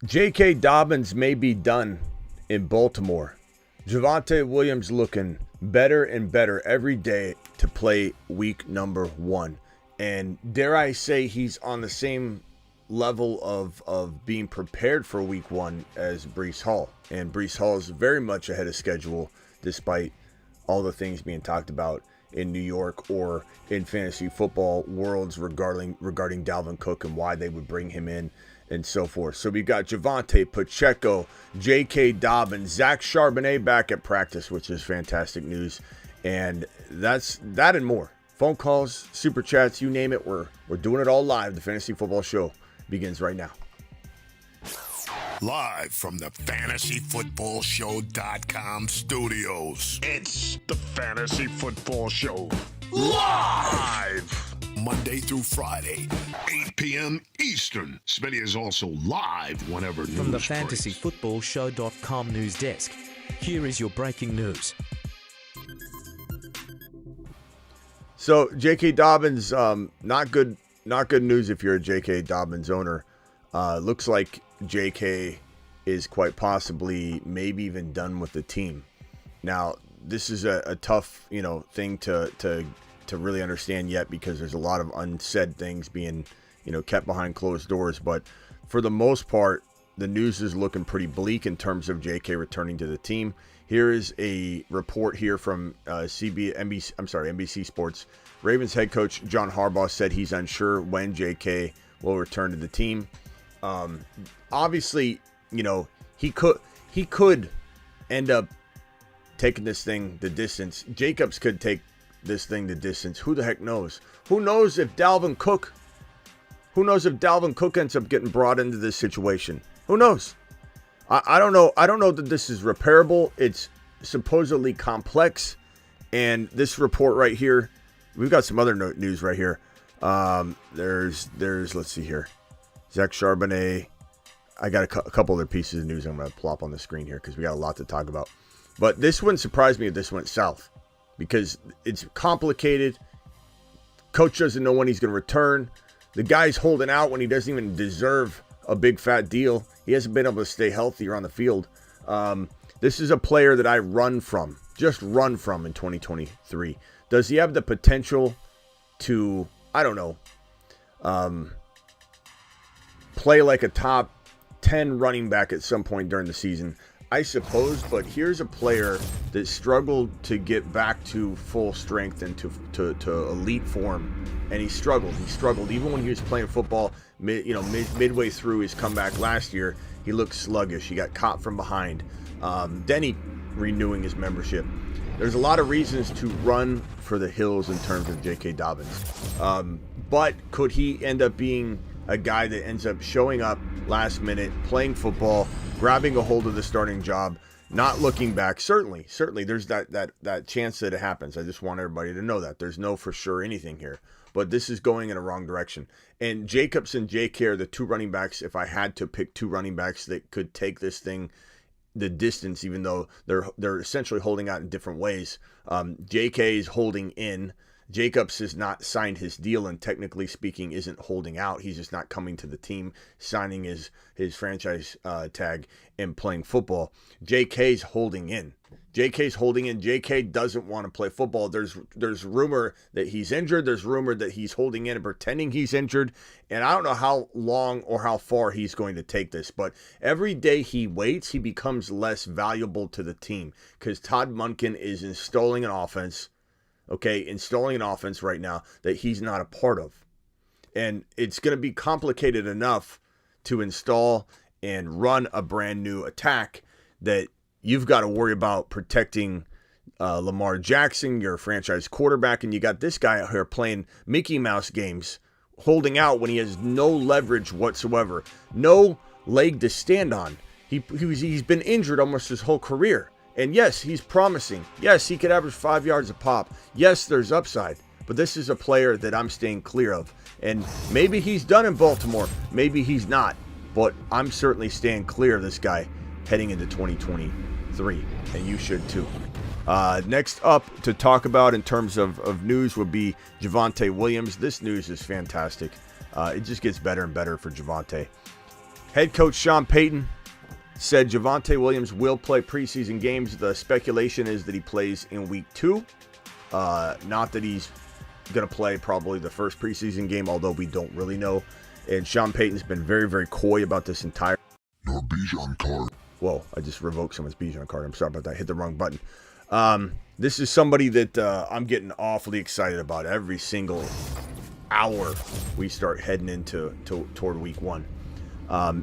J.K. Dobbins may be done in Baltimore. Javonte Williams looking better and better every day to play week number 1. And dare I say he's on the same level of being prepared for week 1 as Breece Hall. And Breece Hall is very much ahead of schedule despite all the things being talked about in New York or in fantasy football worlds regarding Dalvin Cook and why they would bring him in and so forth. So we've got Javonte, Pacheco, J.K. Dobbins, Zach Charbonnet back at practice, which is fantastic news. And that's that and more. Phone calls, super chats, you name it. We're doing it all live. The Fantasy Football Show begins right now. Live from the FantasyFootballShow.com studios. It's the Fantasy Football Show. Live! Monday through Friday, 8 p.m. Eastern. Smitty is also live whenever news From the breaks. FantasyFootballShow.com news desk, here is your breaking news. So J.K. Dobbins, not good news if you're a J.K. Dobbins owner. Looks like J.K. is quite possibly maybe even done with the team. Now, this is a tough, thing to really understand yet because there's a lot of unsaid things being, kept behind closed doors. But for the most part, the news is looking pretty bleak in terms of J.K. returning to the team. Here is a report here from NBC Sports. Ravens head coach John Harbaugh said he's unsure when J.K. will return to the team. Obviously, he could end up taking this thing the distance. Jacobs could take this thing the distance. Who the heck knows? Who knows if Dalvin Cook ends up getting brought into this situation? Who knows? I don't know. I don't know that this is repairable. It's supposedly complex. And this report right here, we've got some other news right here. There's let's see here. Zach Charbonnet. I got a couple other pieces of news I'm going to plop on the screen here because we got a lot to talk about. But this wouldn't surprise me if this went south because it's complicated. Coach doesn't know when he's going to return. The guy's holding out when he doesn't even deserve a big fat deal. He hasn't been able to stay healthy or on the field. This is a player that I just run from in 2023. Does he have the potential to, play like a top 10 running back at some point during the season? I suppose, but here's a player that struggled to get back to full strength and to elite form, and he struggled. He struggled even when he was playing football. Midway through his comeback last year, he looked sluggish. He got caught from behind. Denny renewing his membership. There's a lot of reasons to run for the hills in terms of J.K. Dobbins, but could he end up being a guy that ends up showing up last minute, playing football, grabbing a hold of the starting job, not looking back? Certainly, there's that chance that it happens. I just want everybody to know that. There's no for sure anything here. But this is going in a wrong direction. And Jacobs and J.K. are the two running backs, if I had to pick two running backs that could take this thing the distance, even though they're essentially holding out in different ways. J.K. is holding in. Jacobs has not signed his deal and technically speaking isn't holding out. He's just not coming to the team, signing his franchise tag and playing football. JK's holding in. JK doesn't want to play football. There's rumor that he's injured. There's rumor that he's holding in and pretending he's injured. And I don't know how long or how far he's going to take this. But every day he waits, he becomes less valuable to the team because Todd Monken is installing an offense right now that he's not a part of. And it's going to be complicated enough to install and run a brand new attack that you've got to worry about protecting Lamar Jackson, your franchise quarterback, and you got this guy out here playing Mickey Mouse games, holding out when he has no leverage whatsoever, no leg to stand on. He's been injured almost his whole career. And yes, he's promising. Yes, he could average 5 yards a pop. Yes, there's upside. But this is a player that I'm staying clear of. And maybe he's done in Baltimore. Maybe he's not. But I'm certainly staying clear of this guy heading into 2023. And you should too. Next up to talk about in terms of news would be Javonte Williams. This news is fantastic. It just gets better and better for Javonte. Head coach Sean Payton said Javonte Williams will play preseason games. The speculation is that he plays in week 2. Not that he's going to play probably the first preseason game, although we don't really know. And Sean Payton's been very, very coy about this entire... Your Bijan card. Whoa, I just revoked someone's Bijan card. I'm sorry about that. I hit the wrong button. This is somebody that I'm getting awfully excited about every single hour we start heading into toward week 1.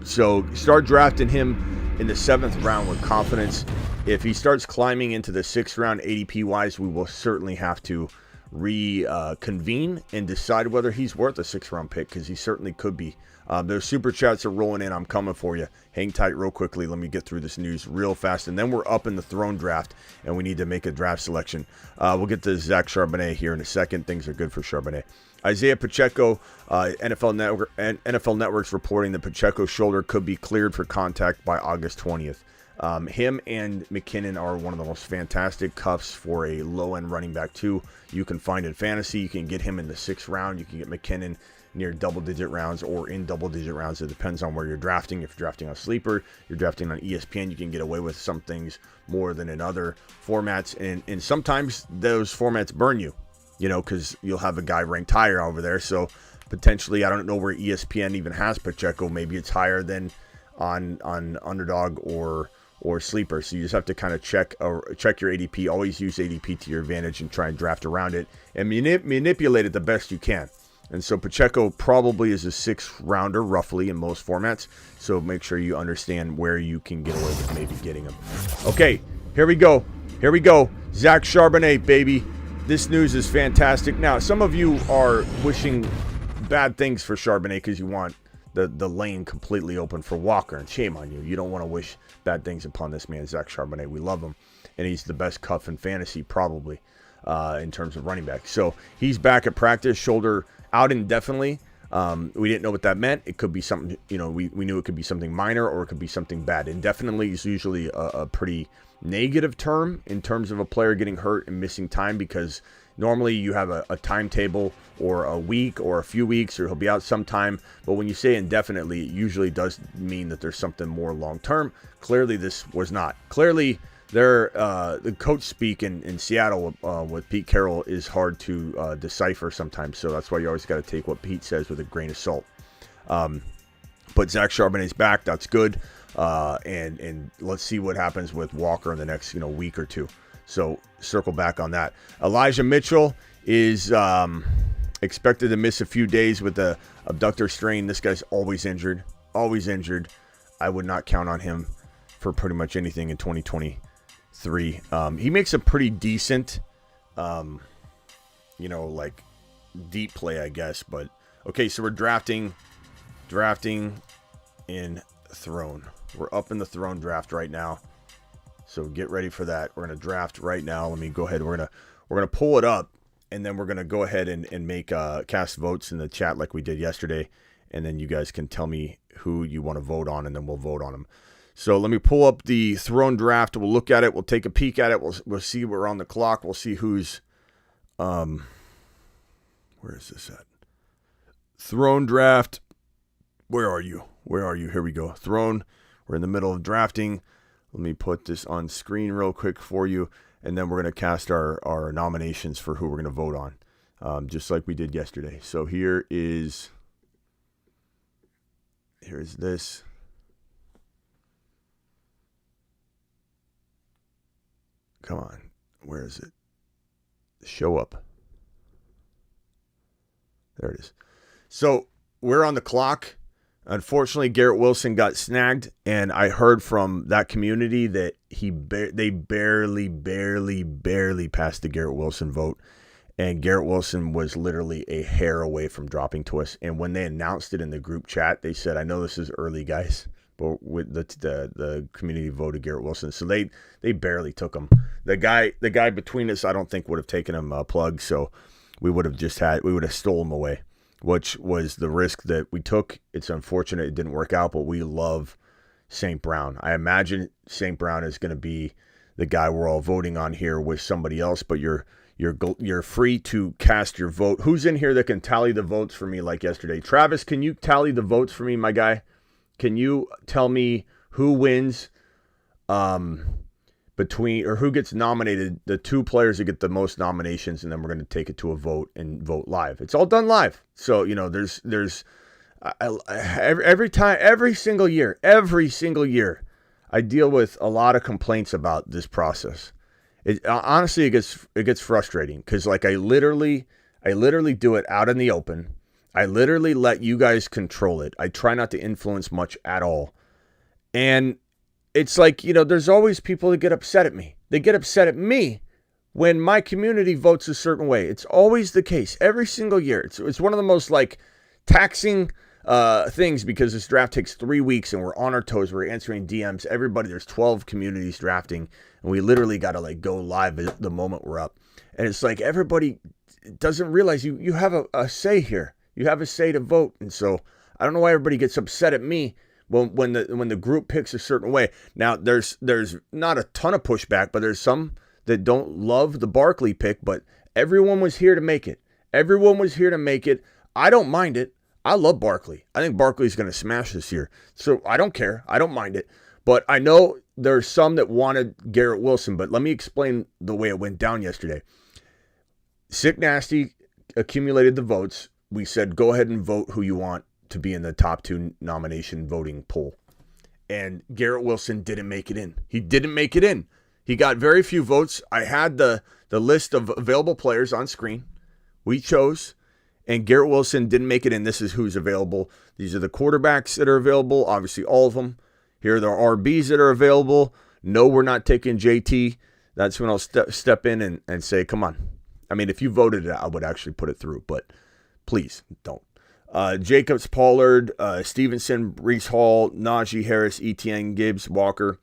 So start drafting him in the 7th round with confidence. If he starts climbing into the 6th round ADP-wise, we will certainly have to reconvene and decide whether he's worth a 6th round pick, because he certainly could be. Those super chats are rolling in. I'm coming for you. Hang tight real quickly. Let me get through this news real fast, and then we're up in the throne draft, and we need to make a draft selection. We'll get to Zach Charbonnet here in a second. Things are good for Charbonnet. Isaiah Pacheco, NFL Network's reporting that Pacheco's shoulder could be cleared for contact by August 20th. Him and McKinnon are one of the most fantastic cuffs for a low-end running back, too. You can find in fantasy. You can get him in the 6th round. You can get McKinnon near double-digit rounds or in double-digit rounds. It depends on where you're drafting. If you're drafting on Sleeper, you're drafting on ESPN, you can get away with some things more than in other formats. And sometimes those formats burn you, because you'll have a guy ranked higher over there. So potentially, I don't know where ESPN even has Pacheco. Maybe it's higher than on Underdog or Sleeper. So you just have to kind of check your ADP. Always use ADP to your advantage and try and draft around it and manipulate it the best you can. And so Pacheco probably is a 6th rounder roughly in most formats. So make sure you understand where you can get away with maybe getting him. Okay, here we go. Zach Charbonnet, baby. This news is fantastic. Now, some of you are wishing bad things for Charbonnet because you want the lane completely open for Walker, and shame on you. You don't want to wish bad things upon this man, Zach Charbonnet. We love him, and he's the best cuff in fantasy probably in terms of running back. So he's back at practice, shoulder out indefinitely. We didn't know what that meant. It could be something, we knew it could be something minor or it could be something bad. Indefinitely is usually a pretty negative term in terms of a player getting hurt and missing time, because normally you have a timetable or a week or a few weeks, or he'll be out sometime. But when you say indefinitely, it usually does mean that there's something more long-term. Clearly, this was not. Clearly, the coach speak in Seattle with Pete Carroll is hard to decipher sometimes. So that's why you always got to take what Pete says with a grain of salt. But Zach Charbonnet's back. That's good. And let's see what happens with Walker in the next week or two. So circle back on that. Elijah Mitchell is expected to miss a few days with the abductor strain. This guy's always injured. I would not count on him for pretty much anything in 2023. He makes a pretty decent, deep play, I guess. But okay, so we're drafting in Throne. We're up in the Throne draft right now. So get ready for that. We're going to draft right now. Let me go ahead. We're going to pull it up, and then we're going to go ahead and make cast votes in the chat like we did yesterday. And then you guys can tell me who you want to vote on, and then we'll vote on them. So let me pull up the Throne draft. We'll look at it. We'll take a peek at it. We'll see. We're on the clock. We'll see who's where is this at? Throne draft. Where are you? Here we go. Throne. We're in the middle of drafting. Let me put this on screen real quick for you, and then we're going to cast our nominations for who we're going to vote on, just like we did yesterday. So here's this. Come on. Where is it? Show up. There it is. So we're on the clock. Unfortunately, Garrett Wilson got snagged, and I heard from that community that they barely passed the Garrett Wilson vote, and Garrett Wilson was literally a hair away from dropping to us. And when they announced it in the group chat, they said, "I know this is early, guys, but with the community voted Garrett Wilson." So they barely took him. The guy between us, I don't think would have taken him a plug. So we would have stolen him away, which was the risk that we took. It's unfortunate it didn't work out, but we love St. Brown. I imagine St. Brown is going to be the guy we're all voting on here with somebody else, but you're free to cast your vote. Who's in here that can tally the votes for me like yesterday? Travis, can you tally the votes for me, my guy? Can you tell me who wins between, or who gets nominated, the two players that get the most nominations, and then we're going to take it to a vote and vote live. It's all done live. So, there's every single year, I deal with a lot of complaints about this process. Honestly, it gets frustrating because like I literally do it out in the open. I literally let you guys control it. I try not to influence much at all. And it's like, there's always people that get upset at me. They get upset at me when my community votes a certain way. It's always the case every single year. It's one of the most like taxing things because this draft takes 3 weeks and we're on our toes. We're answering DMs. There's 12 communities drafting and we literally got to like go live at the moment we're up. And it's like everybody doesn't realize you have a say here. You have a say to vote. And so I don't know why everybody gets upset at me when the group picks a certain way. Now, there's not a ton of pushback, but there's some that don't love the Barkley pick, but everyone was here to make it. I don't mind it. I love Barkley. I think Barkley's going to smash this year. So I don't care. I don't mind it. But I know there's some that wanted Garrett Wilson, but let me explain the way it went down yesterday. Sick Nasty accumulated the votes. We said, go ahead and vote who you want to be in the top 2 nomination voting poll. And Garrett Wilson didn't make it in. He didn't make it in. He got very few votes. I had the list of available players on screen. We chose, and Garrett Wilson didn't make it in. This is who's available. These are the quarterbacks that are available, obviously all of them. Here are the RBs that are available. No, we're not taking JT. That's when I'll step in and say, come on. I mean, if you voted it, I would actually put it through, but please don't. Jacobs, Pollard, Stevenson, Brees Hall, Najee Harris, Etienne, Gibbs, Walker.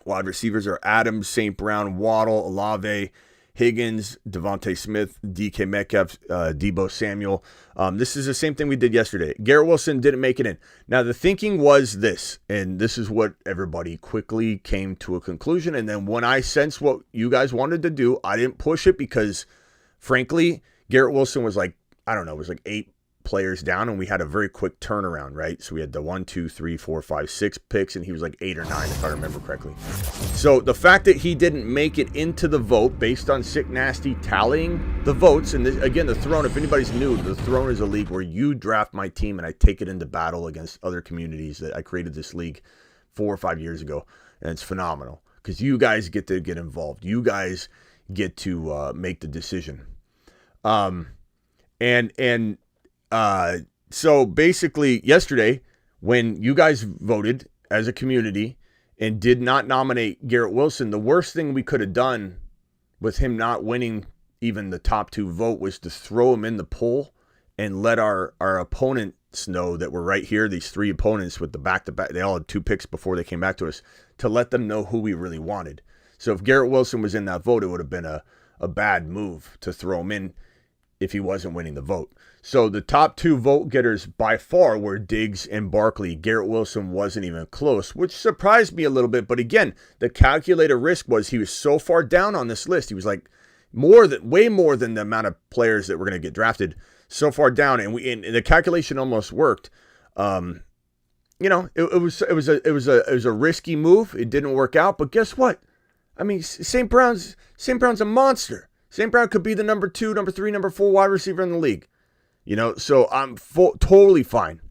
Wide receivers are Adams, St. Brown, Waddle, Olave, Higgins, Devontae Smith, DK Metcalf, Debo Samuel. This is the same thing we did yesterday. Garrett Wilson didn't make it in. Now, the thinking was this, and this is what everybody quickly came to a conclusion. And then when I sensed what you guys wanted to do, I didn't push it because, frankly, Garrett Wilson was like, I don't know, it was like 8 players down, and we had a very quick turnaround, right? So we had the 1, 2, 3, 4, 5, 6 picks, and he was like 8 or 9, if I remember correctly. So the fact that he didn't make it into the vote based on Sick Nasty tallying the votes, and this, again, the Throne, if anybody's new, the Throne is a league where you draft my team and I take it into battle against other communities. That I created this league 4 or 5 years ago, and it's phenomenal because you guys get to get involved. You guys get to make the decision. So basically yesterday, when you guys voted as a community and did not nominate Garrett Wilson, the worst thing we could have done with him not winning even the top 2 vote was to throw him in the poll and let our opponents know that we're right here. These 3 opponents with the back-to-back, they all had 2 picks before they came back to us, to let them know who we really wanted. So if Garrett Wilson was in that vote, it would have been a bad move to throw him in if he wasn't winning the vote. So the top 2 vote getters by far were Diggs and Barkley. Garrett Wilson wasn't even close, which surprised me a little bit. But again, the calculated risk was he was so far down on this list. He was like way more than the amount of players that were going to get drafted, so far down. And the calculation almost worked. It was a risky move. It didn't work out. But guess what? I mean, St. Brown's a monster. St. Brown could be the number 2, number 3, number 4 wide receiver in the league. So I'm totally fine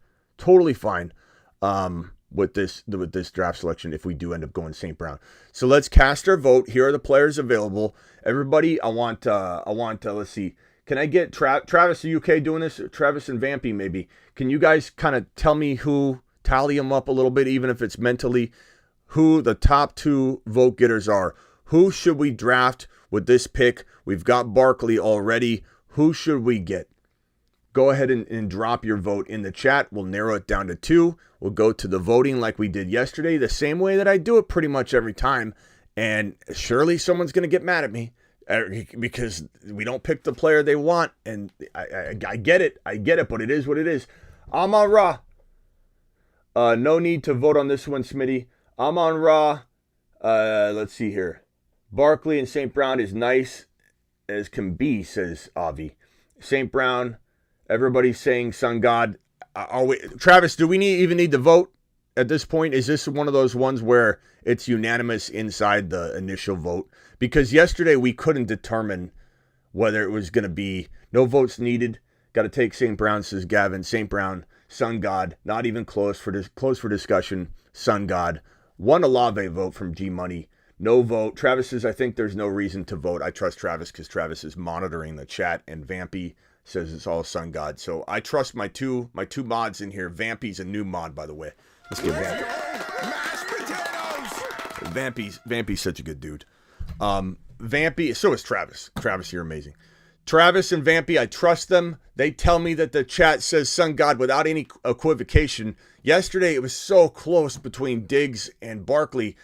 with this draft selection if we do end up going St. Brown. So let's cast our vote. Here are the players available. Everybody, I want let's see. Can I get Travis, are you okay doing this? Travis and Vampy maybe. Can you guys kind of tell me tally them up a little bit, even if it's mentally, who the top 2 vote getters are? Who should we draft with this pick? We've got Barkley already. Who should we get? Go ahead and drop your vote in the chat. We'll narrow it down to 2. We'll go to the voting like we did yesterday, the same way that I do it pretty much every time. And surely someone's going to get mad at me because we don't pick the player they want. And I get it. But it is what it is. Amon-Ra. No need to vote on this one, Smitty. Amon-Ra. Let's see here. Barkley and St. Brown is nice as can be, says Avi. St. Brown, everybody's saying Sun God. Travis, do we even need to vote? at this point? Is this one of those ones where it's unanimous inside the initial vote? Because yesterday we couldn't determine whether it was going to be no votes needed. Got to take St. Brown, says Gavin. St. Brown, Sun God, not even close for discussion. Sun God. One Olave vote from G Money. No vote. Travis says, I think there's no reason to vote. I trust Travis because Travis is monitoring the chat, and Vampy says it's all Sun God. So I trust my two mods in here. Vampy's a new mod, by the way. Let's get Vampy. Vampy's such a good dude. Vampy, so is Travis. Travis, you're amazing. Travis and Vampy, I trust them. They tell me that the chat says Sun God without any equivocation. Yesterday, it was so close between Diggs and Barkley,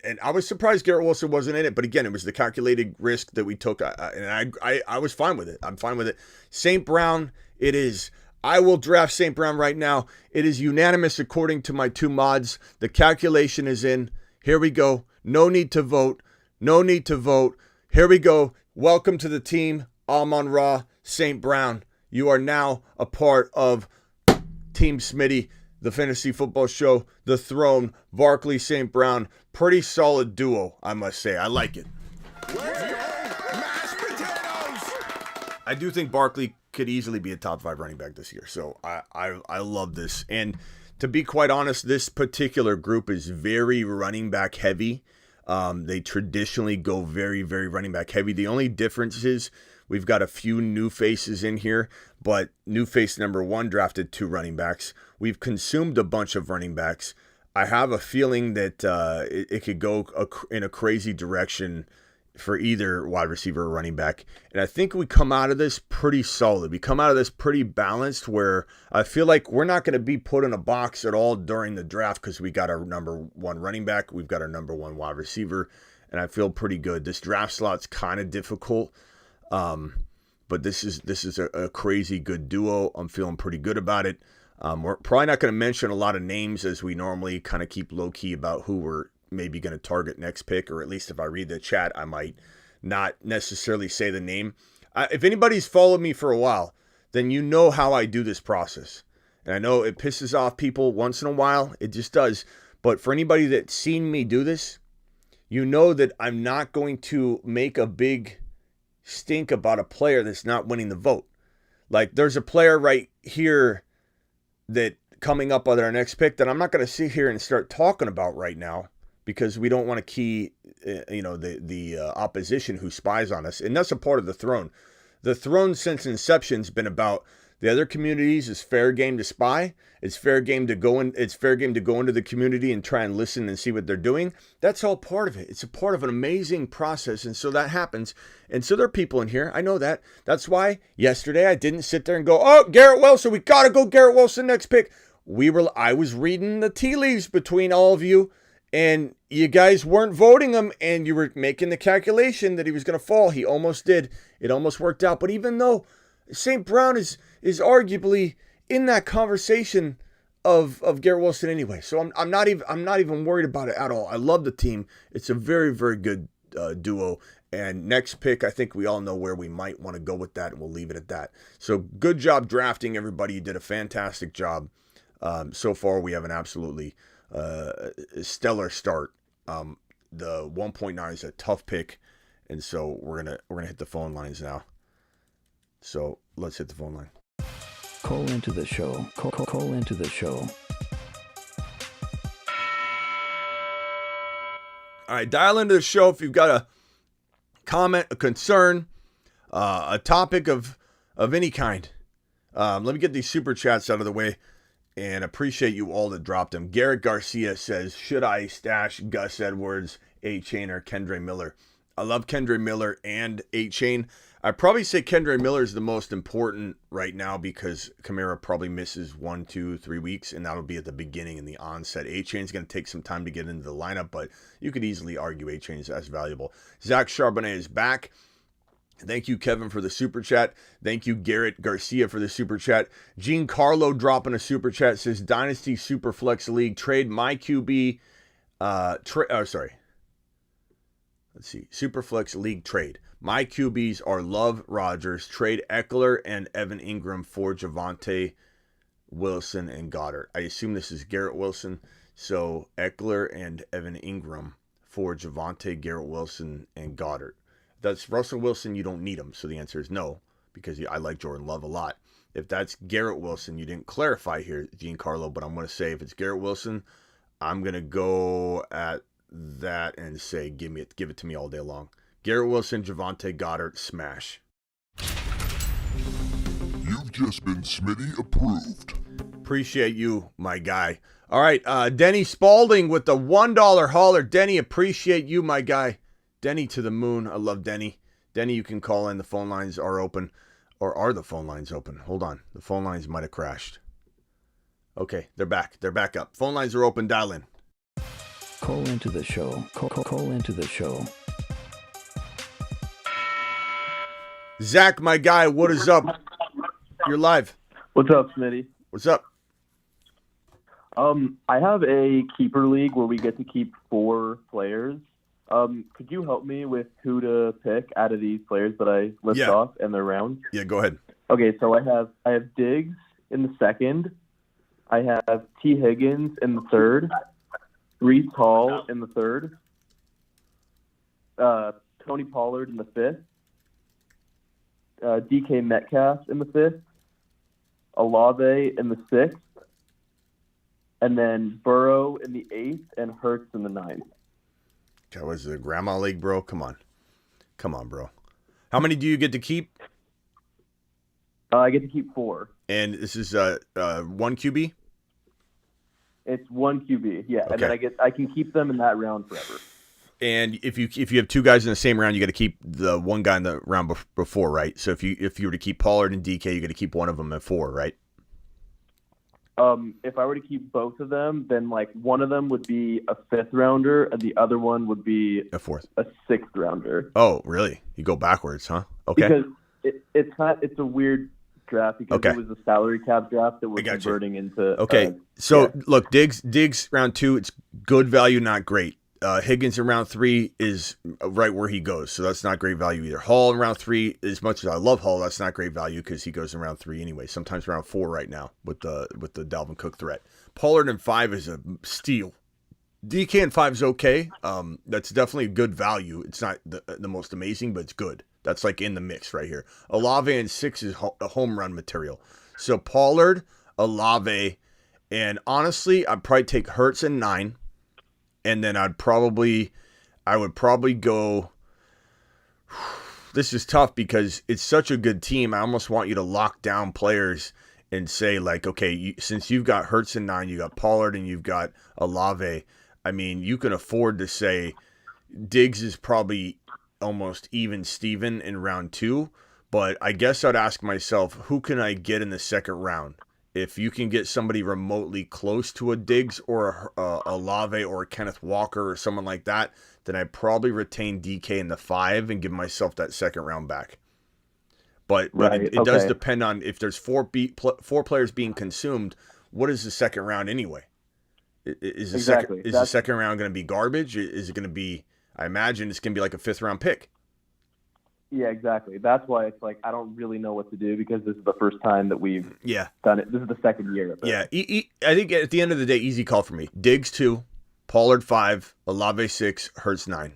and I was surprised Garrett Wilson wasn't in it. But again, it was the calculated risk that we took, and I was fine with it. I'm fine with it. St. Brown, it is. I will draft St. Brown right now. It is unanimous according to my two mods. The calculation is in. Here we go. No need to vote. No need to vote. Here we go. Welcome to the team, Amon-Ra St. Brown. You are now a part of Team Smitty, the fantasy football show, the throne, Barkley, St. Brown. Pretty solid duo, I must say. I like it. I do think Barkley could easily be a top 5 running back this year. So I love this. And to be quite honest, this particular group is very running back heavy. They traditionally go very, very running back heavy. The only difference is we've got a few new faces in here, but new face number 1 drafted 2 running backs. We've consumed a bunch of running backs. I have a feeling that it could go in a crazy direction for either wide receiver or running back. And I think we come out of this pretty solid. We come out of this pretty balanced where I feel like we're not going to be put in a box at all during the draft because we got our number 1 running back. We've got our number 1 wide receiver. And I feel pretty good. This draft slot's kind of difficult. But this is a crazy good duo. I'm feeling pretty good about it. We're probably not going to mention a lot of names as we normally kind of keep low key about who we're maybe going to target next pick, or at least if I read the chat, I might not necessarily say the name. If anybody's followed me for a while, then you know how I do this process. And I know it pisses off people once in a while. It just does. But for anybody that's seen me do this, you know that I'm not going to make a big stink about a player that's not winning the vote. Like there's a player right here that coming up on our next pick that I'm not going to sit here and start talking about right now because we don't want to key, the opposition who spies on us. And that's a part of the throne. The throne since inception has been about the other communities is fair game to spy. It's fair game to go in. It's fair game to go into the community and try and listen and see what they're doing. That's all part of it. It's a part of an amazing process. And so that happens. And so there are people in here. I know that. That's why yesterday I didn't sit there and go, oh, Garrett Wilson, we got to go Garrett Wilson next pick. I was reading the tea leaves between all of you, and you guys weren't voting him, and you were making the calculation that he was going to fall. He almost did. It almost worked out. But even though St. Brown is arguably in that conversation of Garrett Wilson anyway. So I'm not even worried about it at all. I love the team. It's a very, very good duo. And next pick, I think we all know where we might want to go with that, and we'll leave it at that. So good job drafting, everybody. You did a fantastic job. So far, we have an absolutely stellar start. The 1.9 is a tough pick, and so we're gonna hit the phone lines now. So let's hit the phone line. Call into the show. Call into the show. All right, dial into the show if you've got a comment, a concern, a topic of any kind. Let me get these super chats out of the way, and appreciate you all that dropped them. Garrett Garcia says, should I stash Gus Edwards, A-Chain, or Kendre Miller? I love Kendre Miller and A-Chain. I'd probably say Kendre Miller is the most important right now because Kamara probably misses 1, 2, 3 weeks, and that'll be at the beginning in the onset. A-Chain is going to take some time to get into the lineup, but you could easily argue A-Chain is as valuable. Zach Charbonnet is back. Thank you, Kevin, for the super chat. Thank you, Garrett Garcia, for the super chat. Gene Carlo dropping a super chat says, Dynasty Superflex League, trade my QB. Let's see. Superflex League trade. My QBs are Love, Rodgers. Trade Eckler and Evan Ingram for Javonte, Wilson, and Goddard. I assume this is Garrett Wilson. So Eckler and Evan Ingram for Javonte, Garrett Wilson, and Goddard. That's Russell Wilson, you don't need him. So the answer is no, because I like Jordan Love a lot. If that's Garrett Wilson, you didn't clarify here, Giancarlo, but I'm going to say if it's Garrett Wilson, I'm going to go at that and say give it to me all day long. Garrett Wilson, Javonte, Goddard, smash. You've just been Smitty approved. Appreciate you, my guy. All right, Denny Spalding with the $1 hauler. Denny, appreciate you, my guy. Denny to the moon. I love Denny. Denny, you can call in. The phone lines are open. Or are the phone lines open? Hold on. The phone lines might have crashed. Okay, they're back. They're back up. Phone lines are open. Dial in. Call into the show. Call into the show. Zach, my guy, what is up? You're live. What's up, Smitty? What's up? I have a keeper league where we get to keep 4 players. Could you help me with who to pick out of these players that I list off and their rounds? Yeah, go ahead. Okay, so I have Diggs in the second. I have T. Higgins in the third. Breece Hall in the third. Tony Pollard in the fifth. DK Metcalf in the fifth. Olave in the sixth. And then Burrow in the eighth and Hurts in the ninth. That was the grandma league, bro. Come on, bro. How many do you get to keep? I get to keep 4. And this is one QB. It's 1 QB, yeah, Okay. and then I can keep them in that round forever. And if you have 2 guys in the same round, you got to keep the one guy in the round before, right? So if you were to keep Pollard and DK, you got to keep one of them at 4, right? If I were to keep both of them, then like one of them would be a 5th rounder, and the other one would be A 4th. a 6th rounder. Oh, really? You go backwards, huh? Okay. Because it's a weird draft because it was a salary cap draft that we're converting into. Okay. Look, Diggs round 2, it's good value, not great. Higgins in round 3 is right where he goes, so that's not great value either. Hall in round 3, as much as I love Hall, that's not great value because he goes in round 3 anyway. Sometimes round 4 right now with the Dalvin Cook threat. Pollard in 5 is a steal. DK in 5 is okay. That's definitely good value. It's not the most amazing, but it's good. That's like in the mix right here. Olave in 6 is a home run material. So Pollard, Olave, and honestly, I'd probably take Hurts in 9. And then I would probably go. This is tough because it's such a good team. I almost want you to lock down players and say like, okay, since you've got Hurts in 9, you got Pollard and you've got Olave. I mean, you can afford to say Diggs is probably almost even Steven in round 2. But I guess I'd ask myself, who can I get in the second round? If you can get somebody remotely close to a Diggs or a Olave or a Kenneth Walker or someone like that, then I'd probably retain DK in the 5 and give myself that second round back. But it does depend on if there's 4 players being consumed. What is the second round anyway? Is the second round going to be garbage? Is it going to be? I imagine it's going to be like a 5th round pick. Yeah, exactly. That's why it's like I don't really know what to do because this is the first time that we've done it. This is the second year of it. Yeah, I think at the end of the day, easy call for me. Diggs 2, Pollard 5, Olave 6, Hurts 9.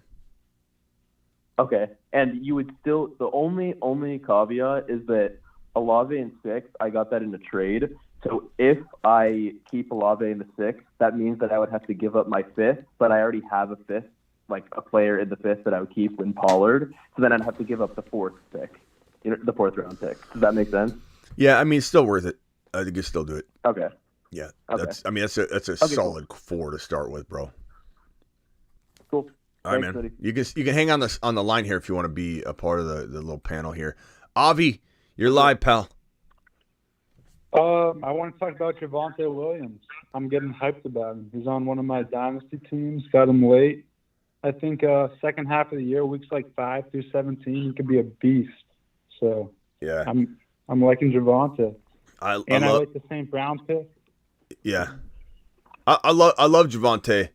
Okay, and you would still the only caveat is that Olave in 6, I got that in a trade. So if I keep Olave in the 6, that means that I would have to give up my 5th, but I already have a 5th. Like a player in the 5th that I would keep in Pollard, so then I'd have to give up the 4th pick, the 4th round pick. Does that make sense? Yeah, I mean it's still worth it. I think you still do it. Okay. Yeah, okay. That's a solid 4 to start with, bro. Cool. All right, man. Buddy. You can hang on the line here if you want to be a part of the little panel here. Avi, you're live, pal. I want to talk about Javonte Williams. I'm getting hyped about him. He's on one of my dynasty teams. Got him late. I think second half of the year, weeks like 5 through 17, he could be a beast. So yeah, I'm liking Javonte. I like the St. Brown pick. Yeah, I love Javonte.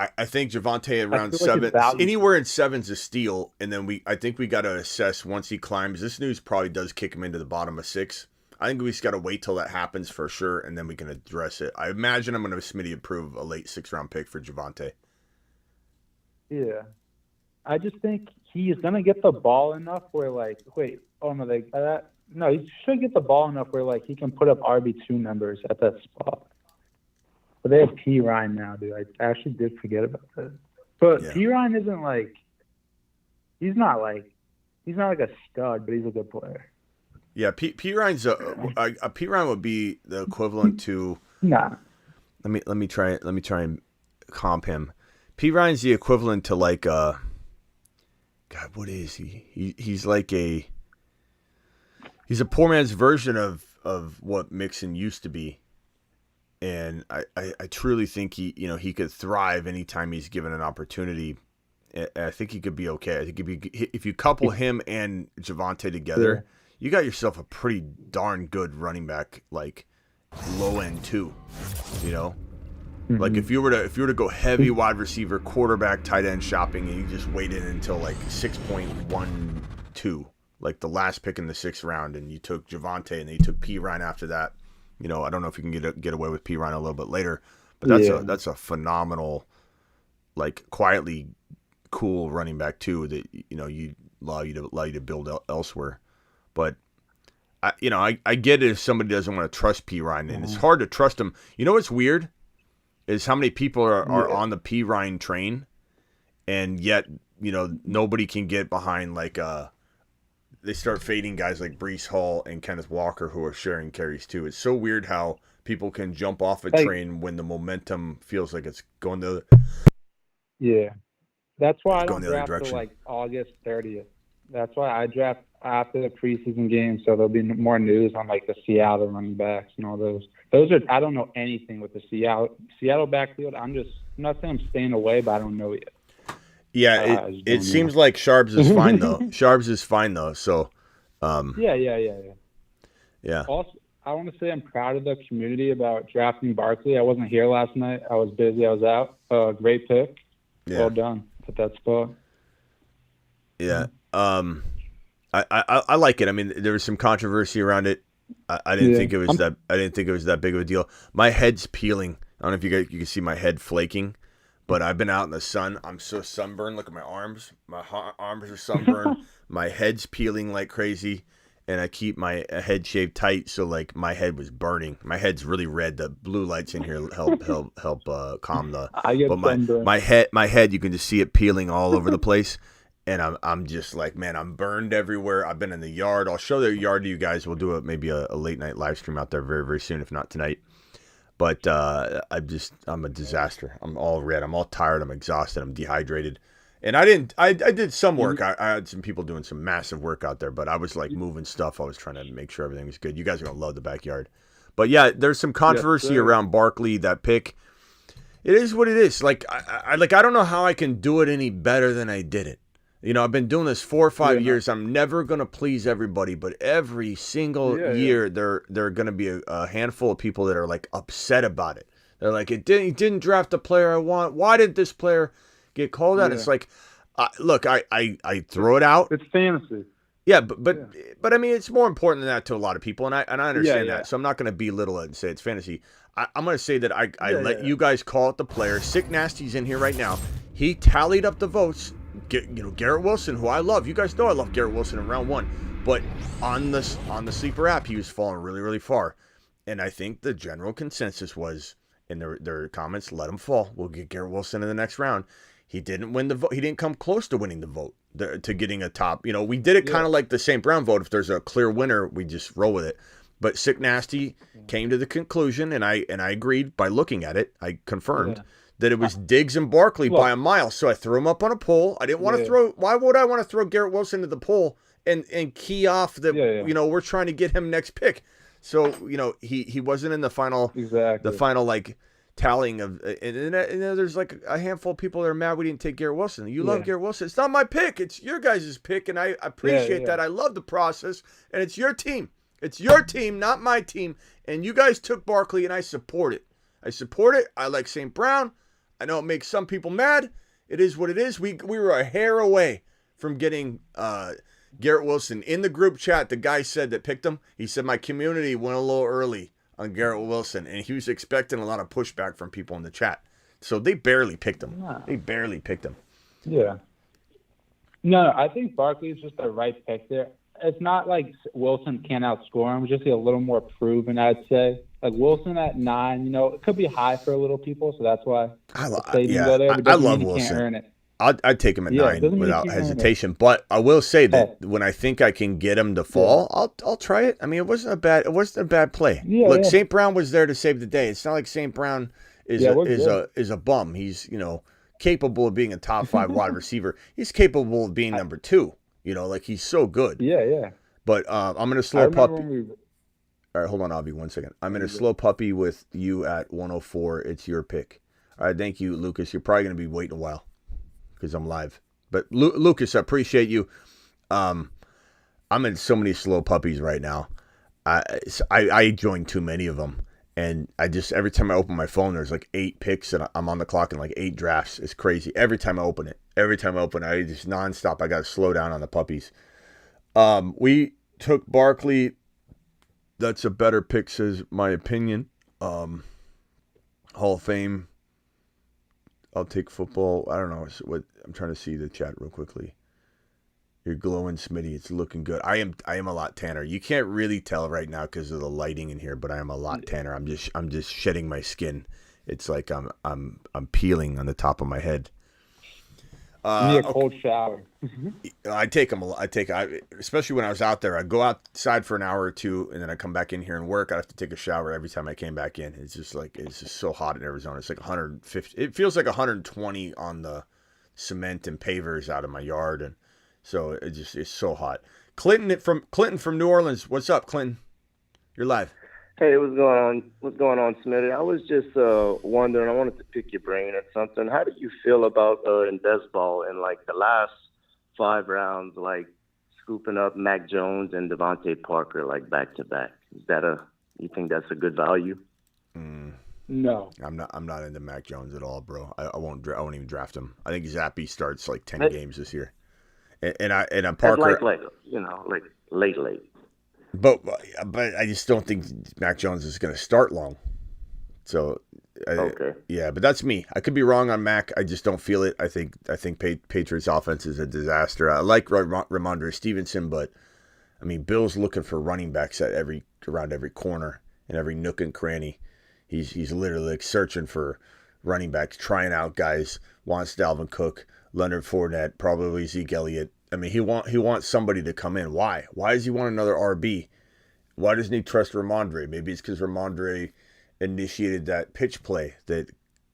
I think Javonte around 7, anywhere in 7's a steal, and then I think we got to assess once he climbs. This news probably does kick him into the bottom of 6. I think we just got to wait till that happens for sure, and then we can address it. I imagine I'm going to Smitty approve a late 6th-round pick for Javonte. Yeah. I just think he is going to get the ball enough where, like, no, he should get the ball enough where, like, he can put up RB2 numbers at that spot. But they have P. Ryan now, dude. I actually did forget about that. But Yeah. P. Ryan isn't, like, he's not like a stud, but he's a good player. Yeah, P. Ryan's a P. Ryan would be the equivalent to. Nah. Let me try and comp him. P. Ryan's the equivalent to like God, what is he? He's like he's a poor man's version of what Mixon used to be. And I truly think he could thrive anytime he's given an opportunity. I think he could be okay. I think if you couple him and Javonte together, you got yourself a pretty darn good running back, like low end too. You know, like if you were to go heavy wide receiver, quarterback, tight end shopping, and you just waited until like 6.12, like the last pick in the 6th round, and you took Javonte and then you took P. Ryan after that. You know, I don't know if you can get away with P. Ryan a little bit later, but that's a phenomenal, like quietly cool running back too that you allow you to build elsewhere. But I get it if somebody doesn't want to trust P. Ryan, and it's hard to trust him. You know what's weird is how many people are on the P. Ryan train, and yet nobody can get behind like they start fading guys like Breece Hall and Kenneth Walker who are sharing carries too. It's so weird how people can jump off a train when the momentum feels like it's going the That's why I don't draft till like August 30th. That's why I draft after the preseason game, so there'll be more news on like the Seattle running backs and all those. Those are I don't know anything with the Seattle backfield. I'm not saying I'm staying away, but I don't know yet. Yeah, it seems like Sharps is fine though. Sharps is fine though. So yeah. Also, I want to say I'm proud of the community about drafting Barkley. I wasn't here last night. I was busy. I was out. Great pick. Yeah. Well done at that spot. Yeah. I like it. I mean, there was some controversy around it. I didn't think it was that. I didn't think it was that big of a deal. My head's peeling. I don't know if you can see my head flaking, but I've been out in the sun. I'm so sunburned. Look at my arms. My arms are sunburned. My head's peeling like crazy, and I keep my head shaved tight. So like my head was burning. My head's really red. The blue lights in here help calm the. My head, you can just see it peeling all over the place. And I'm just like, man, I'm burned everywhere. I've been in the yard. I'll show the yard to you guys. We'll do maybe a late night live stream out there very, very soon, if not tonight. But I'm a disaster. I'm all red. I'm all tired. I'm exhausted. I'm dehydrated. And I did some work. I had some people doing some massive work out there, but I was like moving stuff. I was trying to make sure everything was good. You guys are going to love the backyard. But yeah, there's some controversy around Barkley, that pick. It is what it is. Like, I don't know how I can do it any better than I did it. You know, I've been doing this 4 or 5 years. I'm never going to please everybody, but every single year there are going to be a handful of people that are like upset about it. They're like, he didn't draft the player I want. Why did this player get called out? It's like, look, I throw it out. It's fantasy. Yeah, but I mean, it's more important than that to a lot of people, and I understand that. So I'm not going to belittle it and say it's fantasy. I'm going to say that I let you guys call it the player. Sick Nasty's in here right now. He tallied up the votes. Garrett Wilson, who I love. You guys know I love Garrett Wilson in round 1. But on the Sleeper app, he was falling really, really far. And I think the general consensus was, in their comments, let him fall. We'll get Garrett Wilson in the next round. He didn't win the vote. He didn't come close to winning the vote, to getting a top. We did it kind of like the St. Brown vote. If there's a clear winner, we just roll with it. But Sick Nasty came to the conclusion, and I agreed by looking at it. I confirmed that it was Diggs and Barkley by a mile. So I threw him up on a poll. I didn't want to throw. Why would I want to throw Garrett Wilson to the poll and key off that we're trying to get him next pick? So he wasn't in the final like tallying of. And there's like a handful of people that are mad we didn't take Garrett Wilson. You love Garrett Wilson. It's not my pick. It's your guys' pick, and I appreciate that. I love the process, and it's your team. It's your team, not my team. And you guys took Barkley, and I support it. I like St. Brown. I know it makes some people mad. It is what it is. We were a hair away from getting Garrett Wilson. In the group chat, the guy said that picked him. He said, my community went a little early on Garrett Wilson, and he was expecting a lot of pushback from people in the chat. So they barely picked him. Nah. They barely picked him. Yeah. No, I think Barkley is just the right pick there. It's not like Wilson can't outscore him. Just a little more proven, I'd say. Like Wilson at 9, you know, it could be high for a little people, so that's why I go there. I love Wilson. Can't earn it. I'd take him at 9 without hesitation. But I will say that when I think I can get him to fall, I'll try it. I mean, it wasn't a bad play. Yeah, Look, St. Brown was there to save the day. It's not like St. Brown is a bum. He's, you know, capable of being a top 5 wide receiver. He's capable of being number 2. You know, like he's so good. Yeah. But I'm going to slow puppy. All right, hold on, Avi, 1 second. I'm going to slow puppy with you at 104. It's your pick. All right, thank you, Lucas. You're probably going to be waiting a while because I'm live. But Lucas, I appreciate you. I'm in so many slow puppies right now. I joined too many of them. And I just, every time I open my phone, there's like 8 picks and I'm on the clock in like 8 drafts. It's crazy. Every time I open it, I just nonstop. I got to slow down on the puppies. We took Barkley. That's a better pick, says my opinion. Hall of Fame. I'll take football. I don't know what I'm trying to see the chat real quickly. You're glowing, Smitty. It's looking good. I am a lot tanner. You can't really tell right now because of the lighting in here, but I am a lot tanner. I'm just shedding my skin. It's like I'm peeling on the top of my head. You need a cold shower. I take them. Especially when I was out there. I'd go outside for an hour or two, and then I come back in here and work. I have to take a shower every time I came back in. It's just so hot in Arizona. It's like 150. It feels like 120 on the cement and pavers out of my yard, and so it's so hot. Clinton from New Orleans. What's up, Clinton? You're live. Hey, what's going on? What's going on, Smitty? I was just wondering. I wanted to pick your brain or something. How do you feel about in best ball in like the last 5 rounds, like scooping up Mac Jones and Javonte Parker like back to back? You think that's a good value? No, I'm not into Mac Jones at all, bro. I won't even draft him. I think Zappy starts like 10 games this year, and I'm Parker. Like late. But I just don't think Mac Jones is going to start long. So, okay. Yeah, but that's me. I could be wrong on Mac. I just don't feel it. I think Patriots offense is a disaster. I like Ramondre Stevenson, but I mean, Bill's looking for running backs around every corner and every nook and cranny. He's literally like searching for running backs, trying out guys. Wants Dalvin Cook, Leonard Fournette, probably Zeke Elliott. I mean, he wants somebody to come in. Why? Why does he want another RB? Why doesn't he trust Ramondre? Maybe it's because Ramondre initiated that pitch play that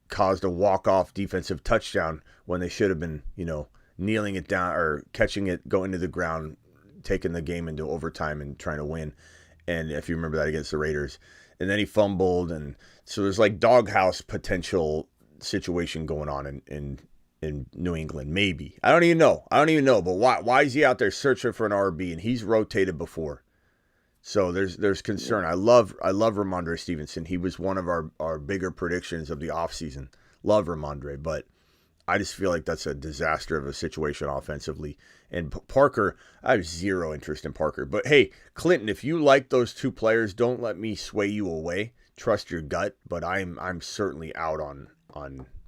caused a walk-off defensive touchdown when they should have been, kneeling it down or catching it, going to the ground, taking the game into overtime and trying to win. And if you remember that against the Raiders. And then he fumbled. And so there's like doghouse potential situation going on in New England, maybe. I don't even know. But why is he out there searching for an RB? And he's rotated before, so there's concern. I love Ramondre Stevenson. He was one of our bigger predictions of the offseason. Love Ramondre, but I just feel like that's a disaster of a situation offensively. And Parker, I have zero interest in Parker. But hey, Clinton, if you like those 2 players, don't let me sway you away. Trust your gut. But I'm certainly out on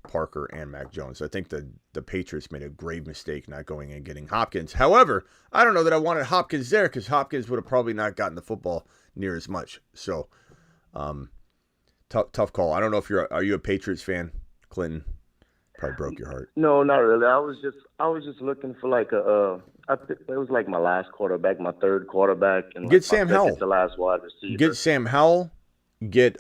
Parker and Mac Jones. I think the Patriots made a grave mistake not going and getting Hopkins. However, I don't know that I wanted Hopkins there because Hopkins would have probably not gotten the football near as much. So, tough call. I don't know if are you a Patriots fan, Clinton? Probably broke your heart. No, not really. I was just looking for like it was like my last quarterback, my 3rd quarterback, and get Sam Howell. The last wide receiver. Get Sam Howell. Get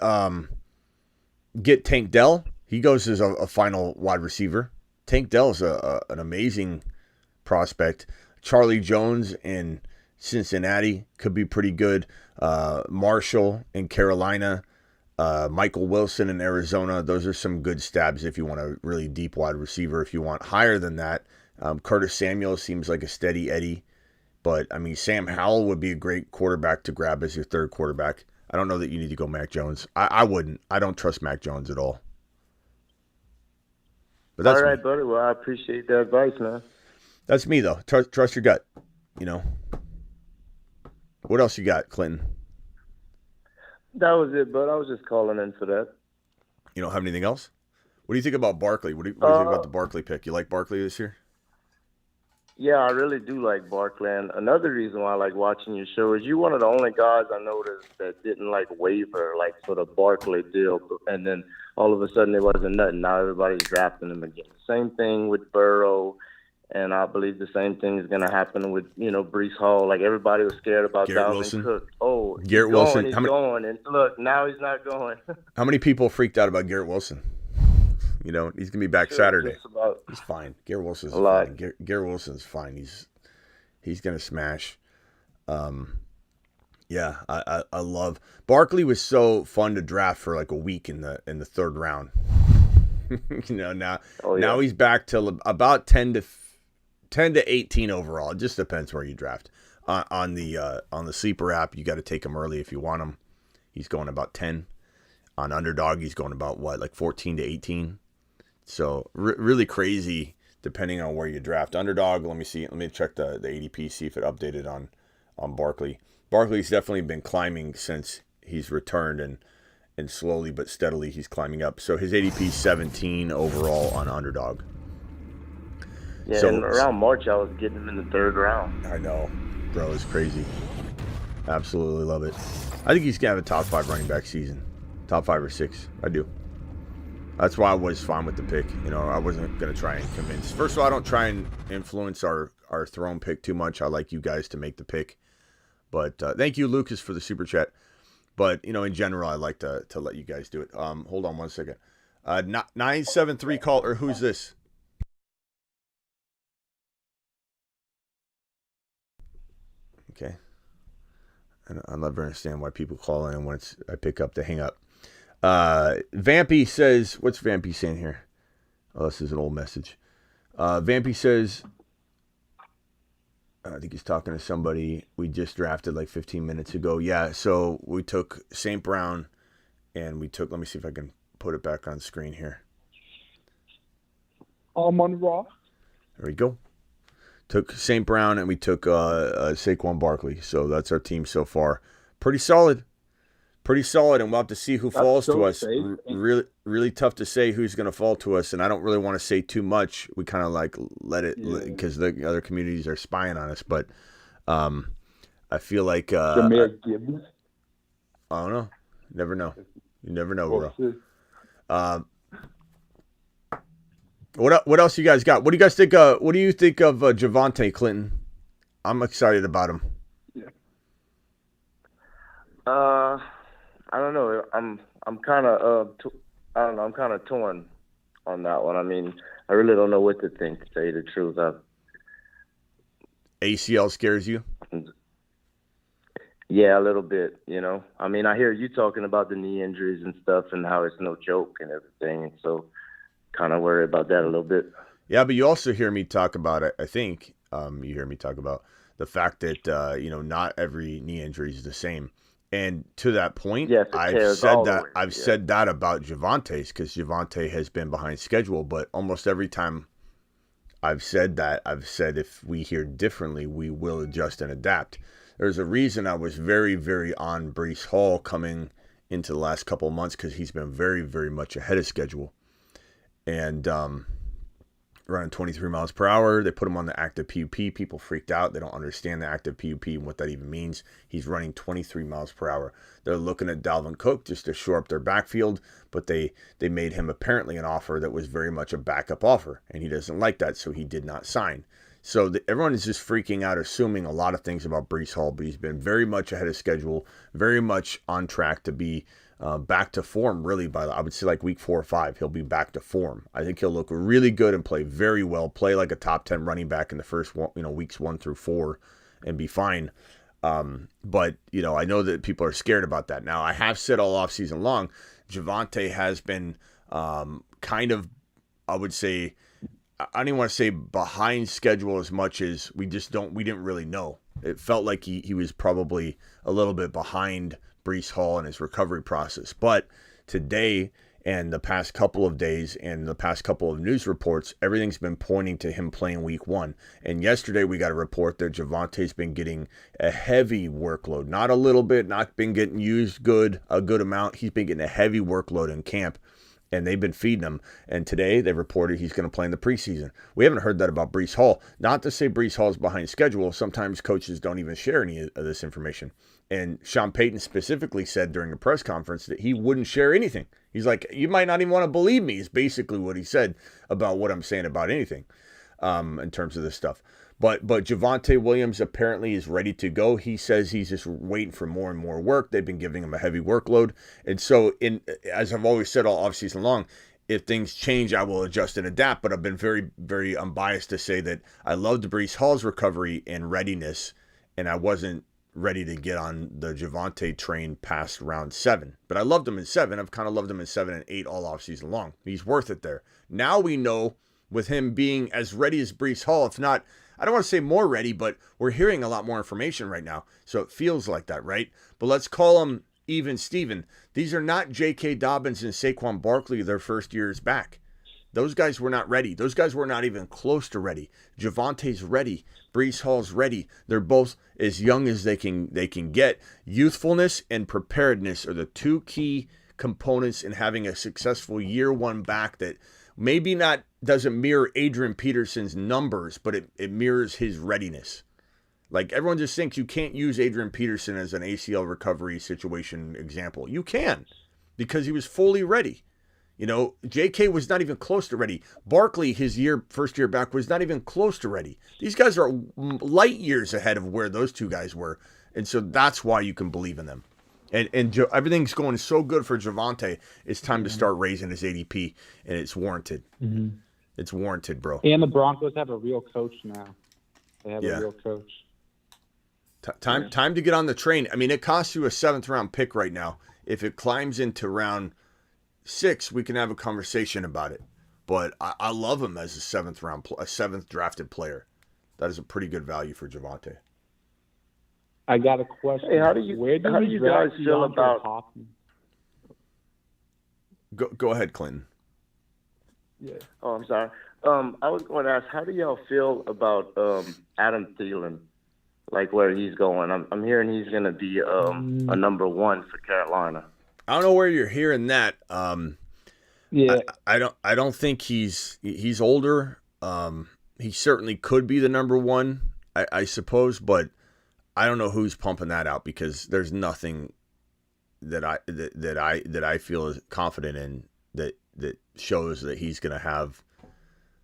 Tank Dell. He goes as a final wide receiver. Tank Dell is an amazing prospect. Charlie Jones in Cincinnati could be pretty good. Marshall in Carolina. Michael Wilson in Arizona. Those are some good stabs if you want a really deep wide receiver. If you want higher than that, Curtis Samuel seems like a steady Eddie. But, I mean, Sam Howell would be a great quarterback to grab as your 3rd quarterback. I don't know that you need to go Mac Jones. I wouldn't. I don't trust Mac Jones at all. But that's all right, me. buddy. Well, I appreciate the advice, man. That's me, though. Trust your gut, What else you got, Clinton? That was it, but I was just calling in for that. You don't have anything else? What do you think about Barkley? What do you think about the Barkley pick? You like Barkley this year? Yeah, I really do like Barkley. And another reason why I like watching your show is you're one of the only guys I noticed that didn't like waver, like for the Barkley deal. And then all of a sudden it wasn't nothing. Now everybody's drafting him again. Same thing with Burrow. And I believe the same thing is going to happen with, Breece Hall. Like everybody was scared about Garrett Dalvin Wilson. Cook. Oh, Garrett Wilson. He's going. And look, now he's not going. How many people freaked out about Garrett Wilson? He's going to be back Saturday. He's fine. Garrett Wilson's fine. Garrett Wilson's fine. He's going to smash. Yeah, I love Barkley. Was so fun to draft for like a week in the third round. Now he's back to about 10 to 18 overall. It just depends where you draft. On the sleeper app, you got to take him early if you want him. He's going about 10. On Underdog, he's going about 14 to 18. So really crazy depending on where you draft. Underdog, let me see. Let me check the ADP, see if it updated on Barkley. Barkley's definitely been climbing since he's returned, and slowly but steadily he's climbing up. So his ADP is 17 overall on Underdog. Yeah, so, and around March I was getting him in the third round. I know. Bro, it's crazy. Absolutely love it. I think he's going to have a top 5 running back season. Top 5 or 6. I do. That's why I was fine with the pick. I wasn't going to try and convince. First of all, I don't try and influence our throne pick too much. I like you guys to make the pick. But thank you, Lucas, for the super chat. But, in general, I like to let you guys do it. Hold on one second. 973 call, or who's this? Okay. I'll never understand why people call in and once I pick up, they hang up. Vampy says, what's Vampy saying here? Oh, this is an old message. Vampy says, I think he's talking to somebody we just drafted like 15 minutes ago. Yeah, so we took St. Brown and let me see if I can put it back on screen here. Amon-Ra. There we go. Took St. Brown and we took Saquon Barkley. So that's our team so far. Pretty solid. And we'll have to see who falls to us. Really, really tough to say who's going to fall to us, and I don't really want to say too much. We kind of let it because the other communities are spying on us. But I feel like Jameer Gibbs. I don't know. Never know. You never know, bro. What else you guys got? What do you guys think? What do you think of Javonte, Clinton? I'm excited about him. I don't know. I'm kind of I don't know. I'm kind of torn on that one. I mean, I really don't know what to think, to tell you the truth. ACL scares you? Yeah, a little bit. I mean, I hear you talking about the knee injuries and stuff, and how it's no joke and everything, and so kind of worried about that a little bit. Yeah, but you also hear me talk about it. I think you hear me talk about the fact that not every knee injury is the same. And to that point, yes, I've said that about Javonte's, because Javonte has been behind schedule. But almost every time I've said that, I've said if we hear differently, we will adjust and adapt. There's a reason I was very, very on Breece Hall coming into the last couple of months, because he's been very, very much ahead of schedule. And running 23 miles per hour. They put him on the active PUP. People freaked out. They don't understand the active PUP and what that even means. He's running 23 miles per hour. They're looking at Dalvin Cook just to shore up their backfield, but they made him apparently an offer that was very much a backup offer, and he doesn't like that, so he did not sign. So everyone is just freaking out, assuming a lot of things about Breece Hall, but he's been very much ahead of schedule, very much on track to be back to form, really, by I would say like week 4 or 5, he'll be back to form. I think he'll look really good and play very well, play like a top 10 running back in the first weeks 1 through 4 and be fine. But I know that people are scared about that. Now, I have said all offseason long, Javonte has been kind of, I would say, I don't even want to say behind schedule as much as we didn't really know. It felt like he was probably a little bit behind Breece Hall in his recovery process. But today, And the past couple of days and the past couple of news reports, everything's been pointing to him playing week 1. And yesterday we got a report that Javonte's been getting a heavy workload. Not a little bit, not been getting used a good amount. He's been getting a heavy workload in camp. And they've been feeding him. And today they reported he's going to play in the preseason. We haven't heard that about Breece Hall. Not to say Breece Hall is behind schedule. Sometimes coaches don't even share any of this information. And Sean Payton specifically said during a press conference that he wouldn't share anything. He's like, you might not even want to believe me, is basically what he said about what I'm saying about anything in terms of this stuff. But Javonte Williams apparently is ready to go. He says he's just waiting for more and more work. They've been giving him a heavy workload. And so, as I've always said all offseason long, if things change, I will adjust and adapt. But I've been very, very unbiased to say that I loved Breece Hall's recovery and readiness, and I wasn't ready to get on the Javonte train past round 7. But I loved him in 7. I've kind of loved him in 7 and 8 all offseason long. He's worth it there. Now we know with him being as ready as Breece Hall, if not, I don't want to say more ready, but we're hearing a lot more information right now. So it feels like that, right? But let's call him even Steven. These are not J.K. Dobbins and Saquon Barkley their first years back. Those guys were not ready. Those guys were not even close to ready. Javonte's ready. Breece Hall's ready. They're both as young as they can get. Youthfulness and preparedness are the two key components in having a successful year 1 back that maybe not doesn't mirror Adrian Peterson's numbers, but it mirrors his readiness. Like, everyone just thinks you can't use Adrian Peterson as an ACL recovery situation example. You can, because he was fully ready. You know, JK was not even close to ready. Barkley, his first year back, was not even close to ready. These guys are light years ahead of where those two guys were. And so that's why you can believe in them. And everything's going so good for Javonte. It's time to start raising his ADP, and it's warranted. Mm-hmm. It's warranted, bro. And the Broncos have a real coach now. They have a real coach. Time to get on the train. I mean, it costs you a 7th round pick right now. If it climbs into round 6, we can have a conversation about it. But I love him as a 7th drafted player. That is a pretty good value for Javonte. I got a question. Hey, how do you guys feel about? Go ahead, Clinton. Yeah. Oh, I'm sorry. I was going to ask, how do y'all feel about Adam Thielen, like where he's going? I'm hearing he's going to be a number 1 for Carolina. I don't know where you're hearing that. Yeah. I don't think he's older. He certainly could be the number 1, I suppose, but I don't know who's pumping that out, because there's nothing that I feel is confident in that shows that he's going to have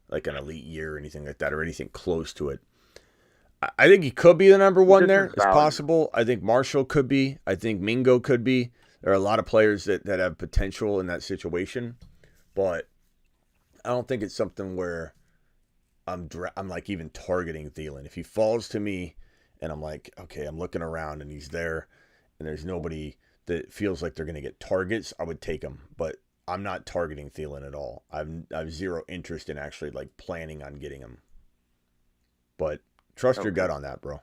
like an elite year or anything like that, or anything close to it. I think he could be the number 1 there. It's possible. I think Marshall could be. I think Mingo could be. There are a lot of players that have potential in that situation, but I don't think it's something where I'm like even targeting Thielen. If he falls to me and I'm like, okay, I'm looking around and he's there and there's nobody that feels like they're going to get targets, I would take him. But I'm not targeting Thielen at all. I've zero interest in actually like planning on getting him. But trust your gut on that, bro.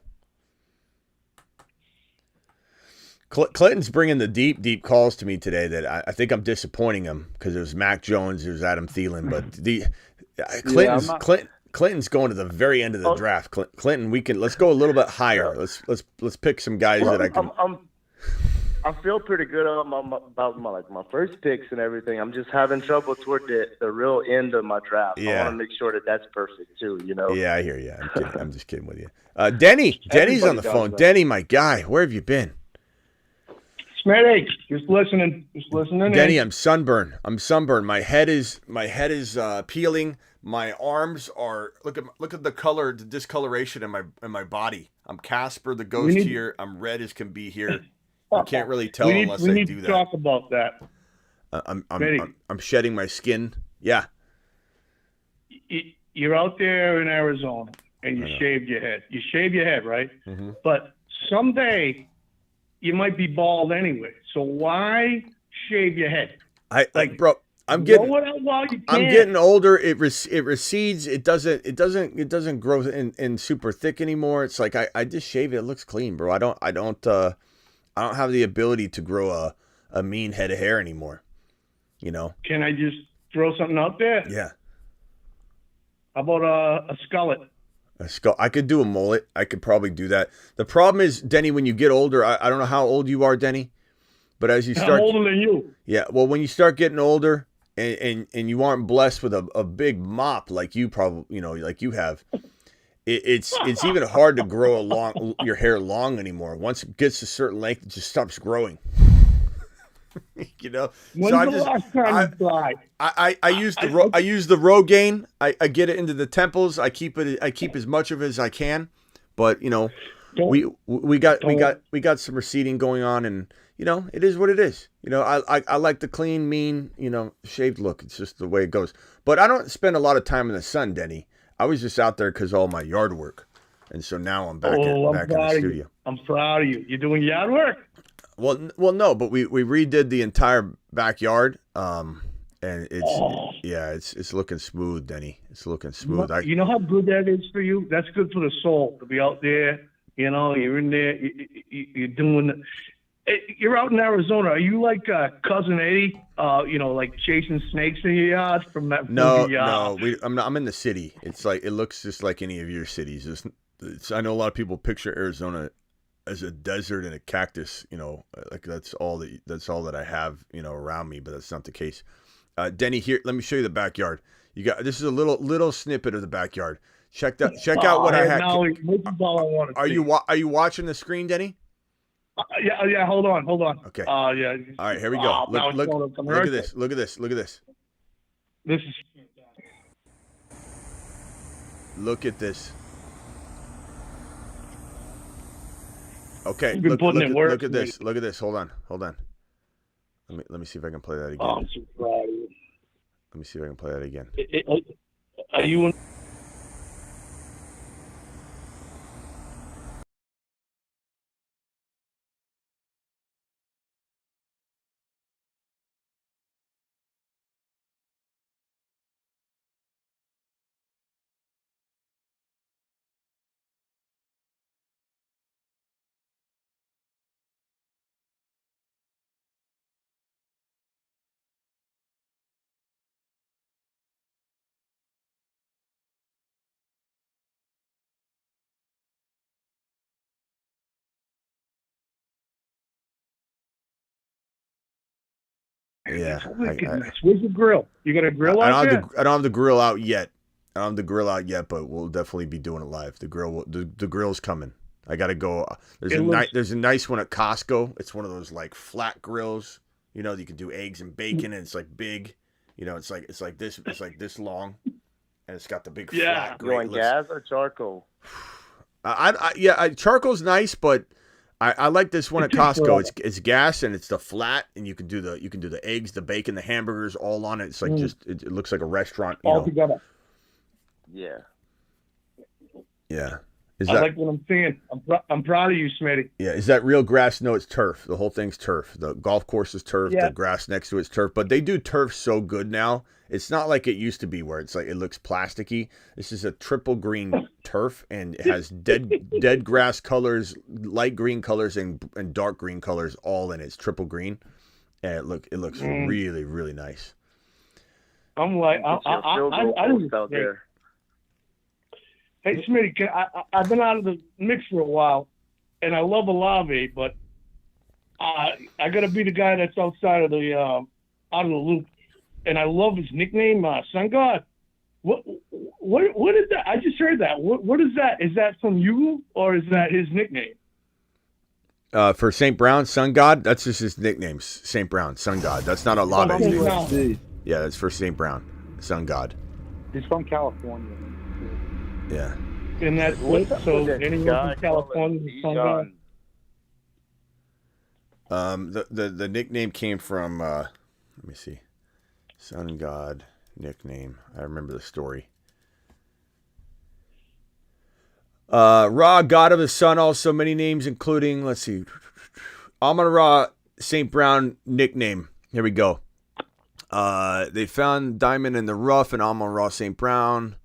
Clinton's bringing the deep calls to me today that I think I'm disappointing him, because it was Mac Jones, it was Adam Thielen, but Clinton's going to the very end of the draft. Clinton, let's go a little bit higher. Let's pick some guys that I can. I feel pretty good about my first picks and everything. I'm just having trouble toward the real end of my draft. Yeah. I want to make sure that's perfect too. You know. Yeah, I hear you. I'm kidding. I'm just kidding with you. Denny's on the phone. That. Denny, my guy, where have you been? Smitty, just listening. Denny, I'm sunburned. My head is peeling. My arms are look at the color, the discoloration in my body. I'm Casper the ghost here. I'm red as can be here. You can't really tell unless I do that. We need to talk about that. I'm shedding my skin. Yeah. You're out there in Arizona and you shave your head. You shave your head, right? Mm-hmm. But someday you might be bald anyway. So why shave your head? Bro, I'm getting older. It recedes. It doesn't grow in super thick anymore. It's like I just shave it. It looks clean, bro. I don't have the ability to grow a mean head of hair anymore. You know. Can I just throw something out there? Yeah. How about a skullet? A skull. I could do a mullet. I could probably do that. The problem is, Denny, when you get older, I don't know how old you are, Denny, but as you start, I'm older than you. Yeah. Well, when you start getting older and you aren't blessed with a big mop like you probably, like you have, it's even hard to grow your hair long anymore. Once it gets a certain length, it just stops growing. When's So the last time you tried? I use the Rogaine. I get it into the temples. I keep as much of it as I can, but we got some receding going on, and it is what it is. I like the clean, mean, shaved look. It's just the way it goes. But I don't spend a lot of time in the sun, Denny. I was just out there because of all my yard work, and so now I'm back in the studio. I'm proud of you. You're doing yard work. Well, no, but we redid the entire backyard, and it's looking smooth, Denny. It's looking smooth. You know how good that is for you? That's good for the soul to be out there. You're in there. You're doing. You're out in Arizona. Are you like cousin Eddie? Like chasing snakes in your yard from that. No. I'm in the city. It's like it looks just like any of your cities. I know a lot of people picture Arizona as a desert and a cactus, like that's all that I have, around me, but that's not the case. Denny, here, let me show you the backyard. This is a little snippet of the backyard. Check out what I had. Now, this is all I want to see. Are you watching the screen, Denny? Yeah. Hold on. Okay. Yeah. All right, here we go. Look at this. Look at this. This is. Look at this. Okay, look at this. Look at this. Hold on. Let me see if I can play that again. Oh, I'm so proud of you. Let me see if I can play that again. Are you in? Yeah. Where's the grill? You got a grill out there? I don't have the grill out yet. But we'll definitely be doing it live. The grill's coming. I gotta go. There's a nice one at Costco. It's one of those like flat grills. You can do eggs and bacon, and it's like big. It's like this long, and it's got the big flat. You want gas or charcoal? Charcoal's nice, but I like this one at Costco. It's gas, and it's the flat, and you can do the eggs, the bacon, the hamburgers all on it. It's like it looks like a restaurant. All together. Yeah. Yeah. I like what I'm seeing. I'm proud of you, Smitty. Yeah. Is that real grass? No, it's turf. The whole thing's turf. The golf course is turf. Yeah. The grass next to it's turf. But they do turf so good now. It's not like it used to be where it's like it looks plasticky. This is a triple green turf, and it has dead grass colors, light green colors, and dark green colors all in it. It's triple green, and it looks really, really nice. I'm like, I out there. Hey, Smitty, I've been out of the mix for a while, and I love Olave, but I got to be the guy that's outside of the out of the loop. And I love his nickname, Sun God. What is that? I just heard that. What is that? Is that from you, or is that his nickname? For St. Brown, Sun God, that's just his nickname, St. Brown, Sun God. That's not Olave's name. Yeah, that's for St. Brown, Sun God. He's from California. Yeah. And that's what, so anyone from California is Sun God? The nickname came from, let me see. Sun God nickname. I remember the story. Ra, God of the Sun, also many names, including, let's see, Amon-Ra St. Brown nickname. Here we go. They found diamond in the rough and Amon-Ra St. Brown.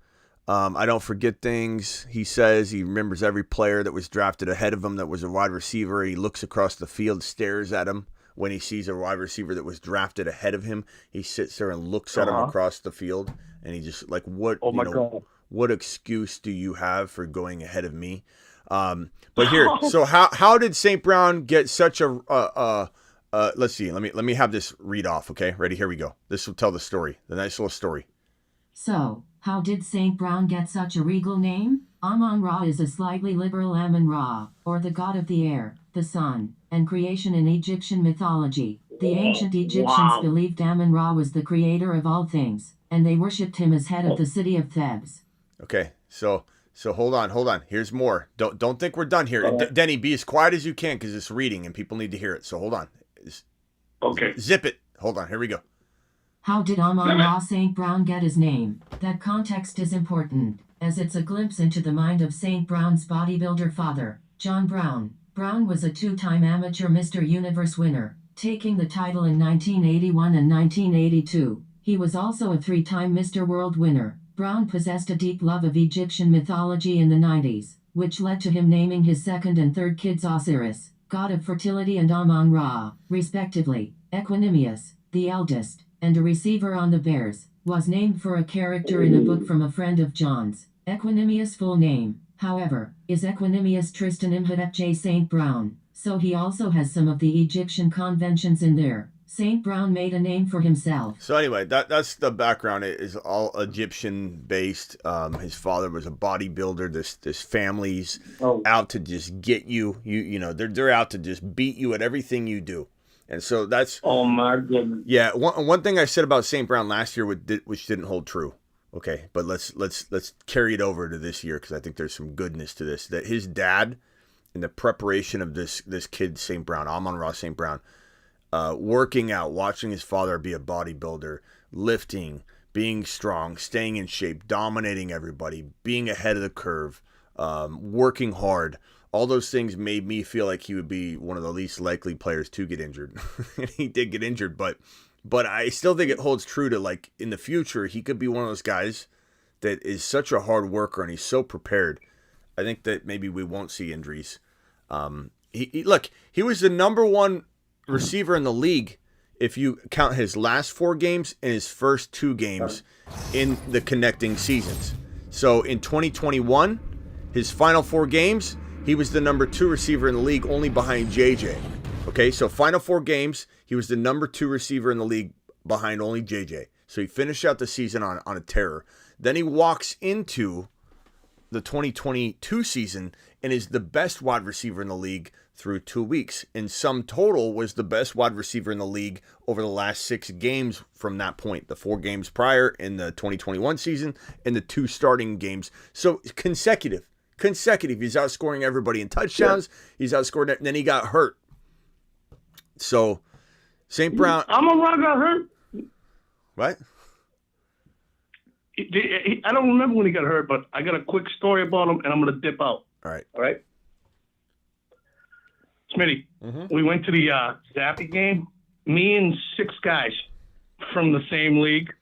I don't forget things. He says he remembers every player that was drafted ahead of him that was a wide receiver. He looks across the field, stares at him when he sees a wide receiver that was drafted ahead of him. He sits there and looks at him across the field, and he just like, what? Oh my God. What excuse do you have for going ahead of me? But here, so how did St. Brown get such a let's see, let me have this read off, okay? Ready? Here we go. This will tell the story, the nice little story. So, how did St. Brown get such a regal name? Amon-Ra is a slightly liberal Amon-Ra, or the god of the air, the sun, and creation in Egyptian mythology. The ancient Egyptians believed Amon-Ra was the creator of all things, and they worshipped him as head of the city of Thebes. Okay, so hold on. Here's more. Don't think we're done here. Denny, be as quiet as you can because it's reading and people need to hear it. So hold on. Okay. Zip it. Hold on. Here we go. How did Amon-Ra St. Brown get his name? That context is important, as it's a glimpse into the mind of St. Brown's bodybuilder father, John Brown. Brown was a two-time amateur Mr. Universe winner, taking the title in 1981 and 1982. He was also a three-time Mr. World winner. Brown possessed a deep love of Egyptian mythology in the 90s, which led to him naming his second and third kids Osiris, god of fertility, and Amon-Ra, respectively. Equanimous, the eldest, and a receiver on the Bears, was named for a character in a book from a friend of John's. Equanimous' full name, however, is Equanimous Tristan Imhotep J. St. Brown, so he also has some of the Egyptian conventions in there. St. Brown made a name for himself. So anyway, that's the background. It is all Egyptian based. His father was a bodybuilder. This family's out to just get you. You know, they're out to just beat you at everything you do. And so that's... Oh, my goodness. Yeah, one thing I said about St. Brown last year, which didn't hold true. Okay, but let's carry it over to this year because I think there's some goodness to this. That his dad, in the preparation of this kid, St. Brown, Amon-Ra St. Brown, working out, watching his father be a bodybuilder, lifting, being strong, staying in shape, dominating everybody, being ahead of the curve, working hard. All those things made me feel like he would be one of the least likely players to get injured. And he did get injured, but I still think it holds true to, like, in the future, he could be one of those guys that is such a hard worker and he's so prepared. I think that maybe we won't see injuries. He was the number one receiver in the league if you count his last 4 games and his first 2 games in the connecting seasons. So in 2021, his final 4 games, he was the number 2 receiver in the league, only behind JJ. Okay, so final 4 games, he was the number 2 receiver in the league behind only JJ. So he finished out the season on a tear. Then he walks into the 2022 season and is the best wide receiver in the league through 2 weeks. In sum total, was the best wide receiver in the league over the last 6 games from that point. The 4 games prior in the 2021 season and the 2 starting games. So consecutive. He's outscoring everybody in touchdowns. Yeah. He's outscored it. And then he got hurt. So St. Brown. Amon-Ra got hurt. What? I don't remember when he got hurt, but I got a quick story about him, and I'm going to dip out. All right. Smitty, we went to the Zappy game. Me and 6 guys from the same league.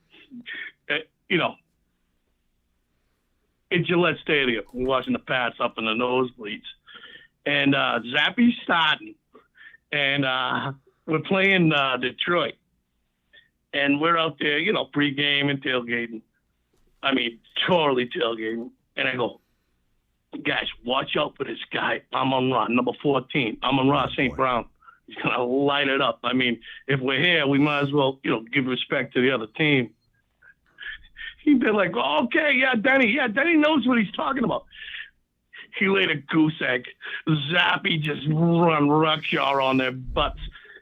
In Gillette Stadium. We're watching the Pats up in the nosebleeds. And Zappy's starting. And we're playing Detroit. And we're out there, pregame and tailgating. I mean, totally tailgating. And I go, guys, watch out for this guy, Amon-Ra, number 14, Amon-Ra St. Brown. He's going to light it up. I mean, if we're here, we might as well, give respect to the other team. He'd be like, okay, yeah, Denny knows what he's talking about. He laid a goose egg. Zappy just run ruckshaw on their butts.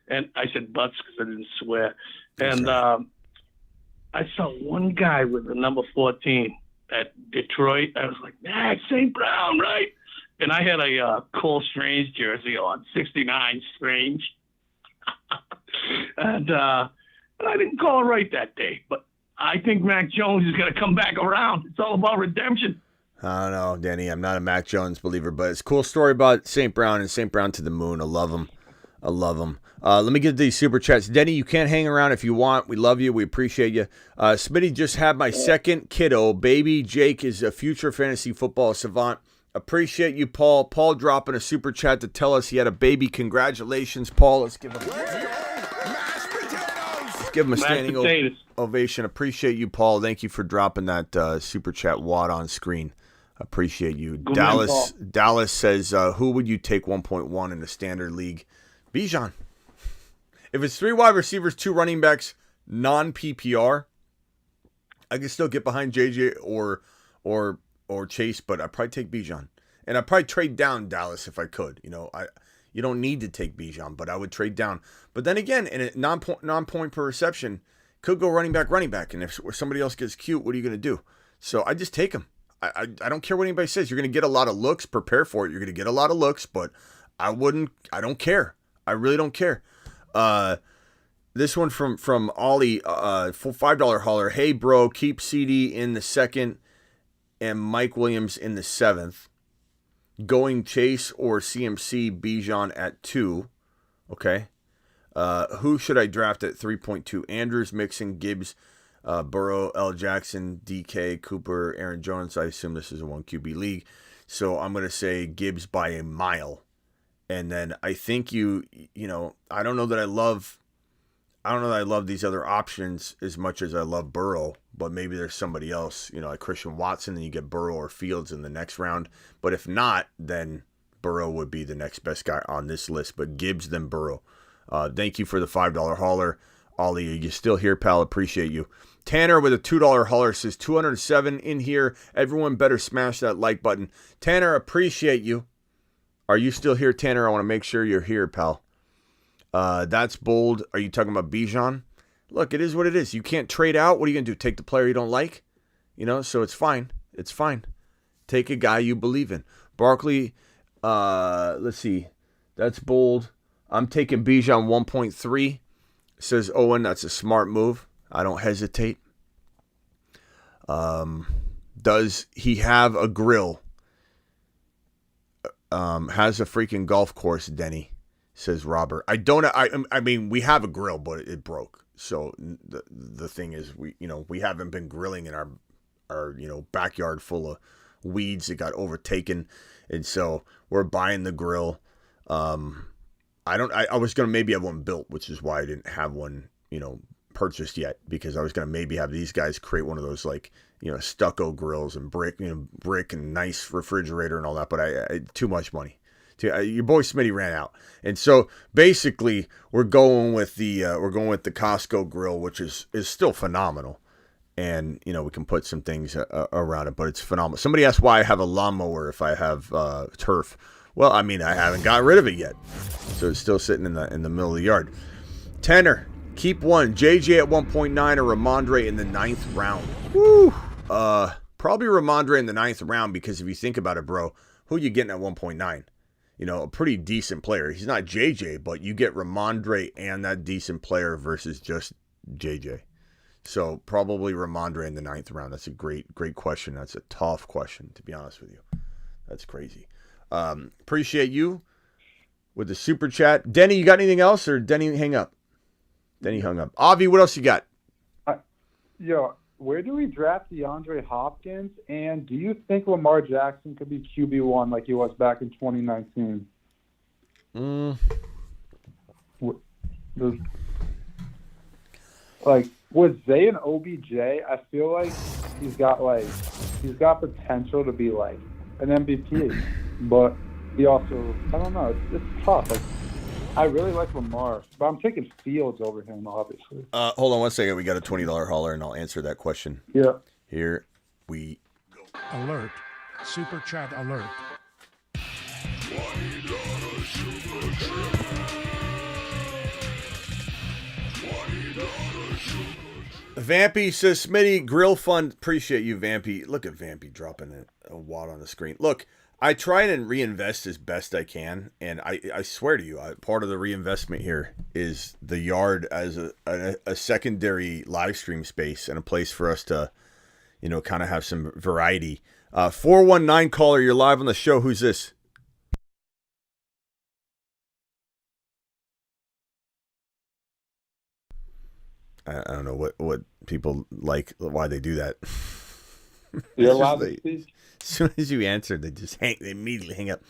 And I said butts because I didn't swear. And I saw one guy with the number 14 at Detroit. I was like, it's St. Brown, right? And I had a Cole Strange jersey on, 69 Strange. and I didn't call it right that day, but I think Mac Jones is going to come back around. It's all about redemption. I don't know, Danny. I'm not a Mac Jones believer, but it's a cool story about St. Brown and St. Brown to the moon. I love him. Let me get these super chats. Denny, you can hang around if you want. We love you. We appreciate you. Smitty just had my second kiddo. Baby Jake is a future fantasy football savant. Appreciate you, Paul. Paul dropping a super chat to tell us he had a baby. Congratulations, Paul. Let's give him give him a Mashed standing potatoes. ovation. Appreciate you, Paul. Thank you for dropping that super chat wad on screen. Appreciate you. Good man, Paul. Dallas says, who would you take 1.1 in the standard league? Bijan. If it's 3 wide receivers, 2 running backs, non-PPR, I can still get behind JJ or Chase, but I'd probably take Bijan. And I'd probably trade down Dallas if I could. You don't need to take Bijan, but I would trade down. But then again, in a non-point per reception, could go running back. And if somebody else gets cute, what are you going to do? So I just take him. I don't care what anybody says. You're going to get a lot of looks. Prepare for it. You're going to get a lot of looks, but I don't care. I really don't care. This one from Ollie, $5 hauler. Hey, bro, keep CD in the 2nd and Mike Williams in the 7th. Going Chase or CMC Bijan at 2. Okay. Who should I draft at 3.2? Andrews, Mixon, Gibbs, Burrow, L. Jackson, DK, Cooper, Aaron Jones. I assume this is a 1 QB league. So I'm going to say Gibbs by a mile. And then I think I don't know that I love these other options as much as I love Burrow, but maybe there's somebody else, like Christian Watson, then you get Burrow or Fields in the next round. But if not, then Burrow would be the next best guy on this list, but Gibbs then Burrow. Thank you for the $5 hauler. Ollie, are you still here, pal? Appreciate you. Tanner with a $2 hauler says 207 in here. Everyone better smash that like button. Tanner, appreciate you. Are you still here, Tanner? I want to make sure you're here, pal. That's bold. Are you talking about Bijan? Look, it is what it is. You can't trade out. What are you going to do? Take the player you don't like? So it's fine. It's fine. Take a guy you believe in. Barkley, let's see. That's bold. I'm taking Bijan 1.3. Says Owen, that's a smart move. I don't hesitate. Does he have a grill? Has a freaking golf course, Denny, says Robert. I mean, we have a grill, but it broke. So the thing is, we haven't been grilling in our backyard full of weeds that got overtaken. And so we're buying the grill. I was going to maybe have one built, which is why I didn't have one, purchased yet, because I was going to maybe have these guys create one of those stucco grills and brick and nice refrigerator and all that. But I too much money. Your boy Smitty ran out. And so basically we're going with the Costco grill, which is still phenomenal. And, we can put some things around it, but it's phenomenal. Somebody asked why I have a lawnmower if I have turf. Well, I mean, I haven't got rid of it yet. So it's still sitting in the middle of the yard. Tanner, keep one. JJ at 1.9 or Ramondre in the 9th round. Woo! Probably Ramondre in the 9th round, because if you think about it, bro, who are you getting at 1.9? A pretty decent player. He's not JJ, but you get Ramondre and that decent player versus just JJ. So probably Ramondre in the 9th round. That's a great question. That's a tough question, to be honest with you. That's crazy. Appreciate you with the super chat. Denny, you got anything else, or Denny hang up? Denny hung up. Avi, what else you got? Where do we draft DeAndre Hopkins? And do you think Lamar Jackson could be QB1 like he was back in 2019? With Zay and OBJ, I feel like he's got potential to be like an MVP, but he also, I don't know, it's tough. I really like Lamar, but I'm taking Fields over him, obviously. Hold on one second. We got a $20 hauler, and I'll answer that question. Yeah. Here we go. Alert. Super chat alert. Vampy says, Smitty, grill fund. Appreciate you, Vampy. Look at Vampy dropping a wad on the screen. Look, I try and reinvest as best I can, and I swear to you, part of the reinvestment here is the yard as a secondary live stream space and a place for us to, kind of have some variety. 419 caller, you're live on the show. Who's this? I don't know what people like, why they do that. You're allowed to speak. As soon as you answer, they immediately hang up.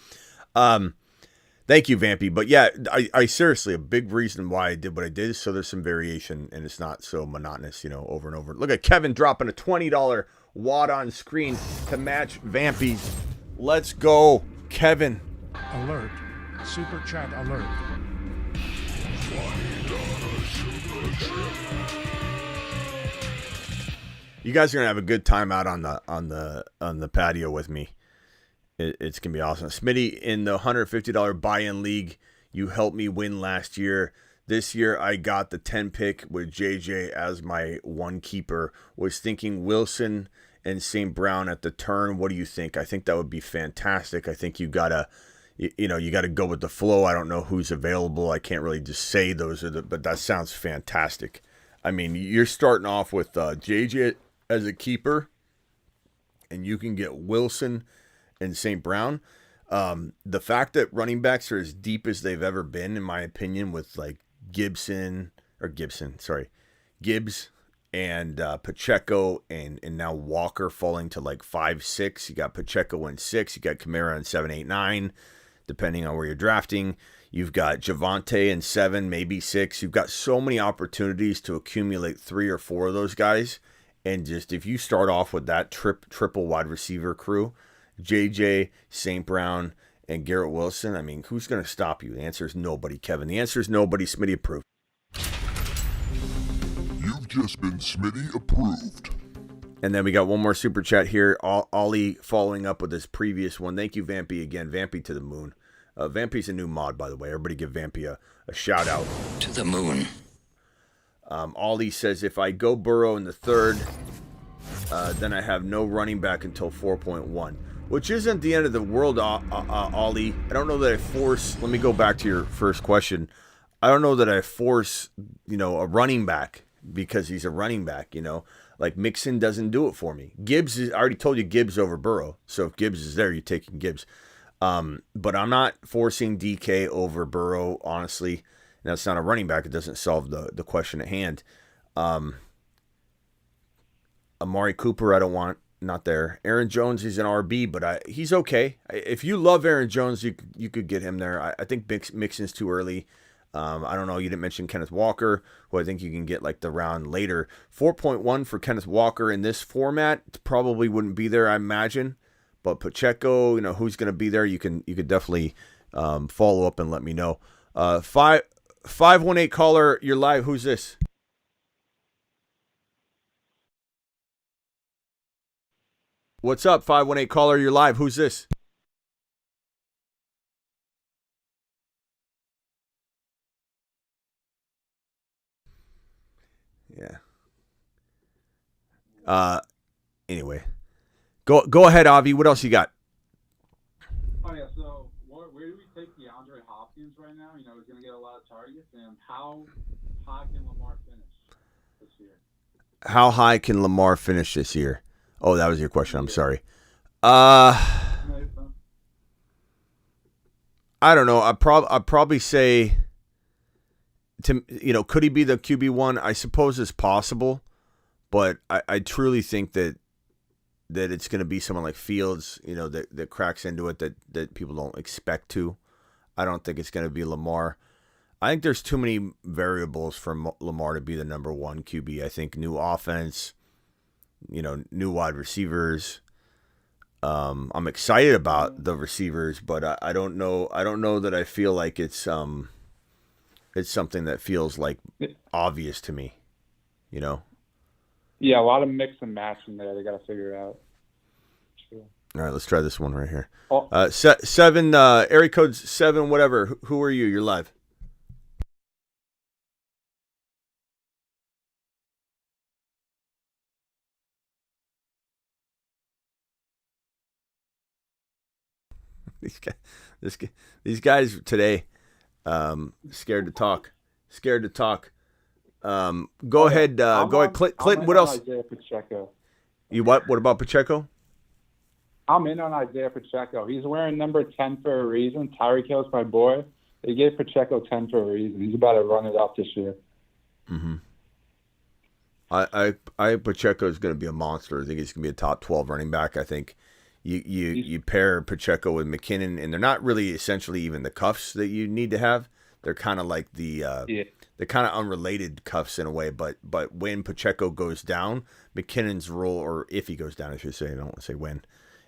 Thank you, Vampy. But yeah, I seriously, a big reason why I did what I did is so there's some variation and it's not so monotonous, over and over. Look at Kevin dropping a $20 wad on screen to match Vampy's. Let's go, Kevin. Alert. Super chat alert. You guys are gonna have a good time out on the patio with me. It's gonna be awesome. Smitty, in the $150 buy-in league, you helped me win last year. This year I got the 10 pick with JJ as my one keeper. Was thinking Wilson and St. Brown at the turn. What do you think? I think that would be fantastic. I think you gotta go with the flow. I don't know who's available. I can't really just say those are but that sounds fantastic. I mean, you're starting off with JJ as a keeper, and you can get Wilson and St. Brown. The fact that running backs are as deep as they've ever been, in my opinion, with like Gibbs and Pacheco and now Walker falling to like 5-6. You got Pacheco in 6. You got Kamara in 7, 8, 9, depending on where you're drafting. You've got Javonte in 7, maybe 6. You've got so many opportunities to accumulate 3 or 4 of those guys. And just if you start off with that triple wide receiver crew, JJ, St. Brown, and Garrett Wilson, I mean, who's going to stop you? The answer is nobody, Kevin. The answer is nobody. Smitty approved. You've just been Smitty approved. And then we got one more super chat here. Ollie following up with his previous one. Thank you, Vampy, again. Vampy to the moon. Vampy's a new mod, by the way. Everybody give Vampy a shout out. To the moon. Ollie says, if I go Burrow in the 3rd, then I have no running back until 4.1. Which isn't the end of the world, Ollie. I don't know that I force... Let me go back to your first question. I don't know that I force, a running back because he's a running back, Like Mixon doesn't do it for me. Gibbs I already told you Gibbs over Burrow. So if Gibbs is there, you're taking Gibbs. But I'm not forcing DK over Burrow, honestly. And that's not a running back. It doesn't solve the question at hand. Amari Cooper, I don't want. Not there. Aaron Jones, he's an RB, but he's okay. If you love Aaron Jones, you could get him there. I think Mixon's too early. I don't know. You didn't mention Kenneth Walker, who I think you can get like the round later. 4.1 for Kenneth Walker in this format probably wouldn't be there, I imagine. But Pacheco, who's going to be there? You could definitely follow up and let me know. 518 caller, you're live. Who's this? What's up, 518 caller? You're live. Who's this? Yeah. Anyway, go ahead, Avi. What else you got? Oh yeah. So where do we take DeAndre Hopkins right now? He's going to get a lot of targets. And how high can Lamar finish this year? How high can Lamar finish this year? Oh, that was your question. I'm sorry. I don't know. I'd probably say, could he be the QB1? I suppose it's possible, but I truly think that it's going to be someone like Fields, that cracks into it that people don't expect to. I don't think it's going to be Lamar. I think there's too many variables for Lamar to be the number 1 QB. I think new offense, new wide receivers. I'm excited about the receivers, but I don't know. I don't know that I feel like it's something that feels like obvious to me. Yeah, a lot of mix and match in there. They got to figure it out. Sure. All right, let's try this one right here. Oh. 7, area code 7, whatever. Who are you? You're live. These guys today, scared to talk. Go ahead. Go ahead, Clinton. What else? Isaiah Pacheco. You what? What about Pacheco? I'm in on Isaiah Pacheco. He's wearing number 10 for a reason. Tyreek Hill's my boy. They gave Pacheco 10 for a reason. He's about to run it up this year. Mm-hmm. I Pacheco is going to be a monster. I think he's going to be a top 12 running back. I think You pair Pacheco with McKinnon, and they're not really essentially even the cuffs that you need to have. They're kind of like they're kind of unrelated cuffs in a way. But when Pacheco goes down, McKinnon's role, or if he goes down, I should say, I don't want to say when.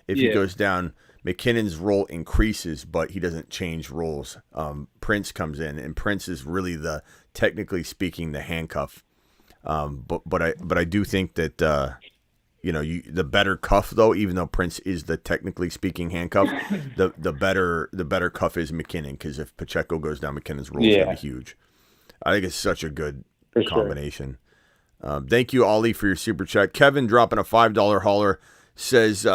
If he goes down, McKinnon's role increases, but he doesn't change roles. Prince comes in, and Prince is really technically speaking, the handcuff. But I do think that the better cuff though, even though Prince is the technically speaking handcuff, the better cuff is McKinnon, because if Pacheco goes down, McKinnon's role is gonna be huge. I think it's such a good combination. Sure. Thank you, Ollie, for your super chat. Kevin dropping a $5 hauler says,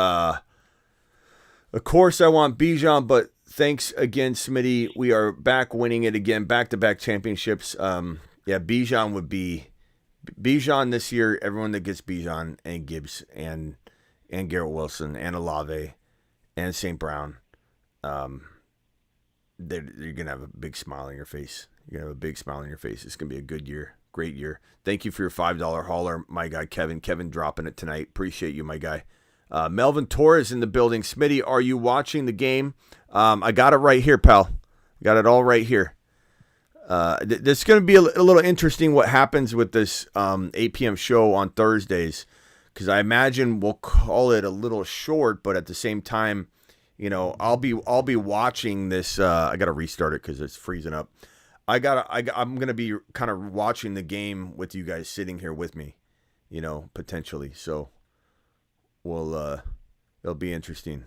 of course I want Bijan, but thanks again, Smitty. We are back winning it again, back-to-back championships. Bijan would be Bijan this year. Everyone that gets Bijan and Gibbs and Garrett Wilson and Olave and St. Brown, you're gonna have a big smile on your face. You're gonna have a big smile on your face. It's gonna be a good year, great year. Thank you for your $5 hauler, my guy Kevin. Kevin dropping it tonight. Appreciate you, my guy. Melvin Torres in the building. Smitty, are you watching the game? I got it right here, pal. Got it all right here. This is going to be a little interesting what happens with this 8 p.m. show on Thursdays, because I imagine we'll call it a little short, but at the same time, I'll be watching this. I got to restart it because it's freezing up. I'm going to be kind of watching the game with you guys sitting here with me, potentially. So it'll be interesting.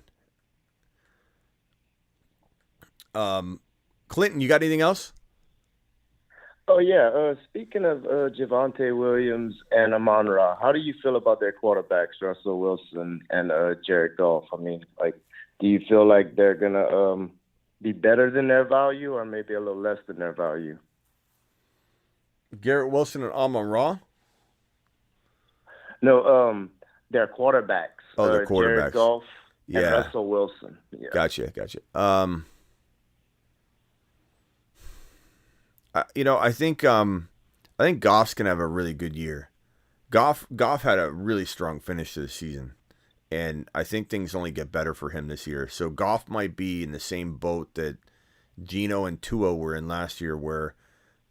Clinton, you got anything else? Oh, yeah. Speaking of Javonte Williams and Amon-Ra, how do you feel about their quarterbacks, Russell Wilson and Jared Goff? I mean, do you feel like they're going to be better than their value or maybe a little less than their value? Garrett Wilson and Amon-Ra? No, their quarterbacks. Oh, their quarterbacks. Jared Goff and Russell Wilson. Yeah. Gotcha. I think Goff's gonna have a really good year. Goff had a really strong finish to the season, and I think things only get better for him this year. So Goff might be in the same boat that Geno and Tua were in last year, where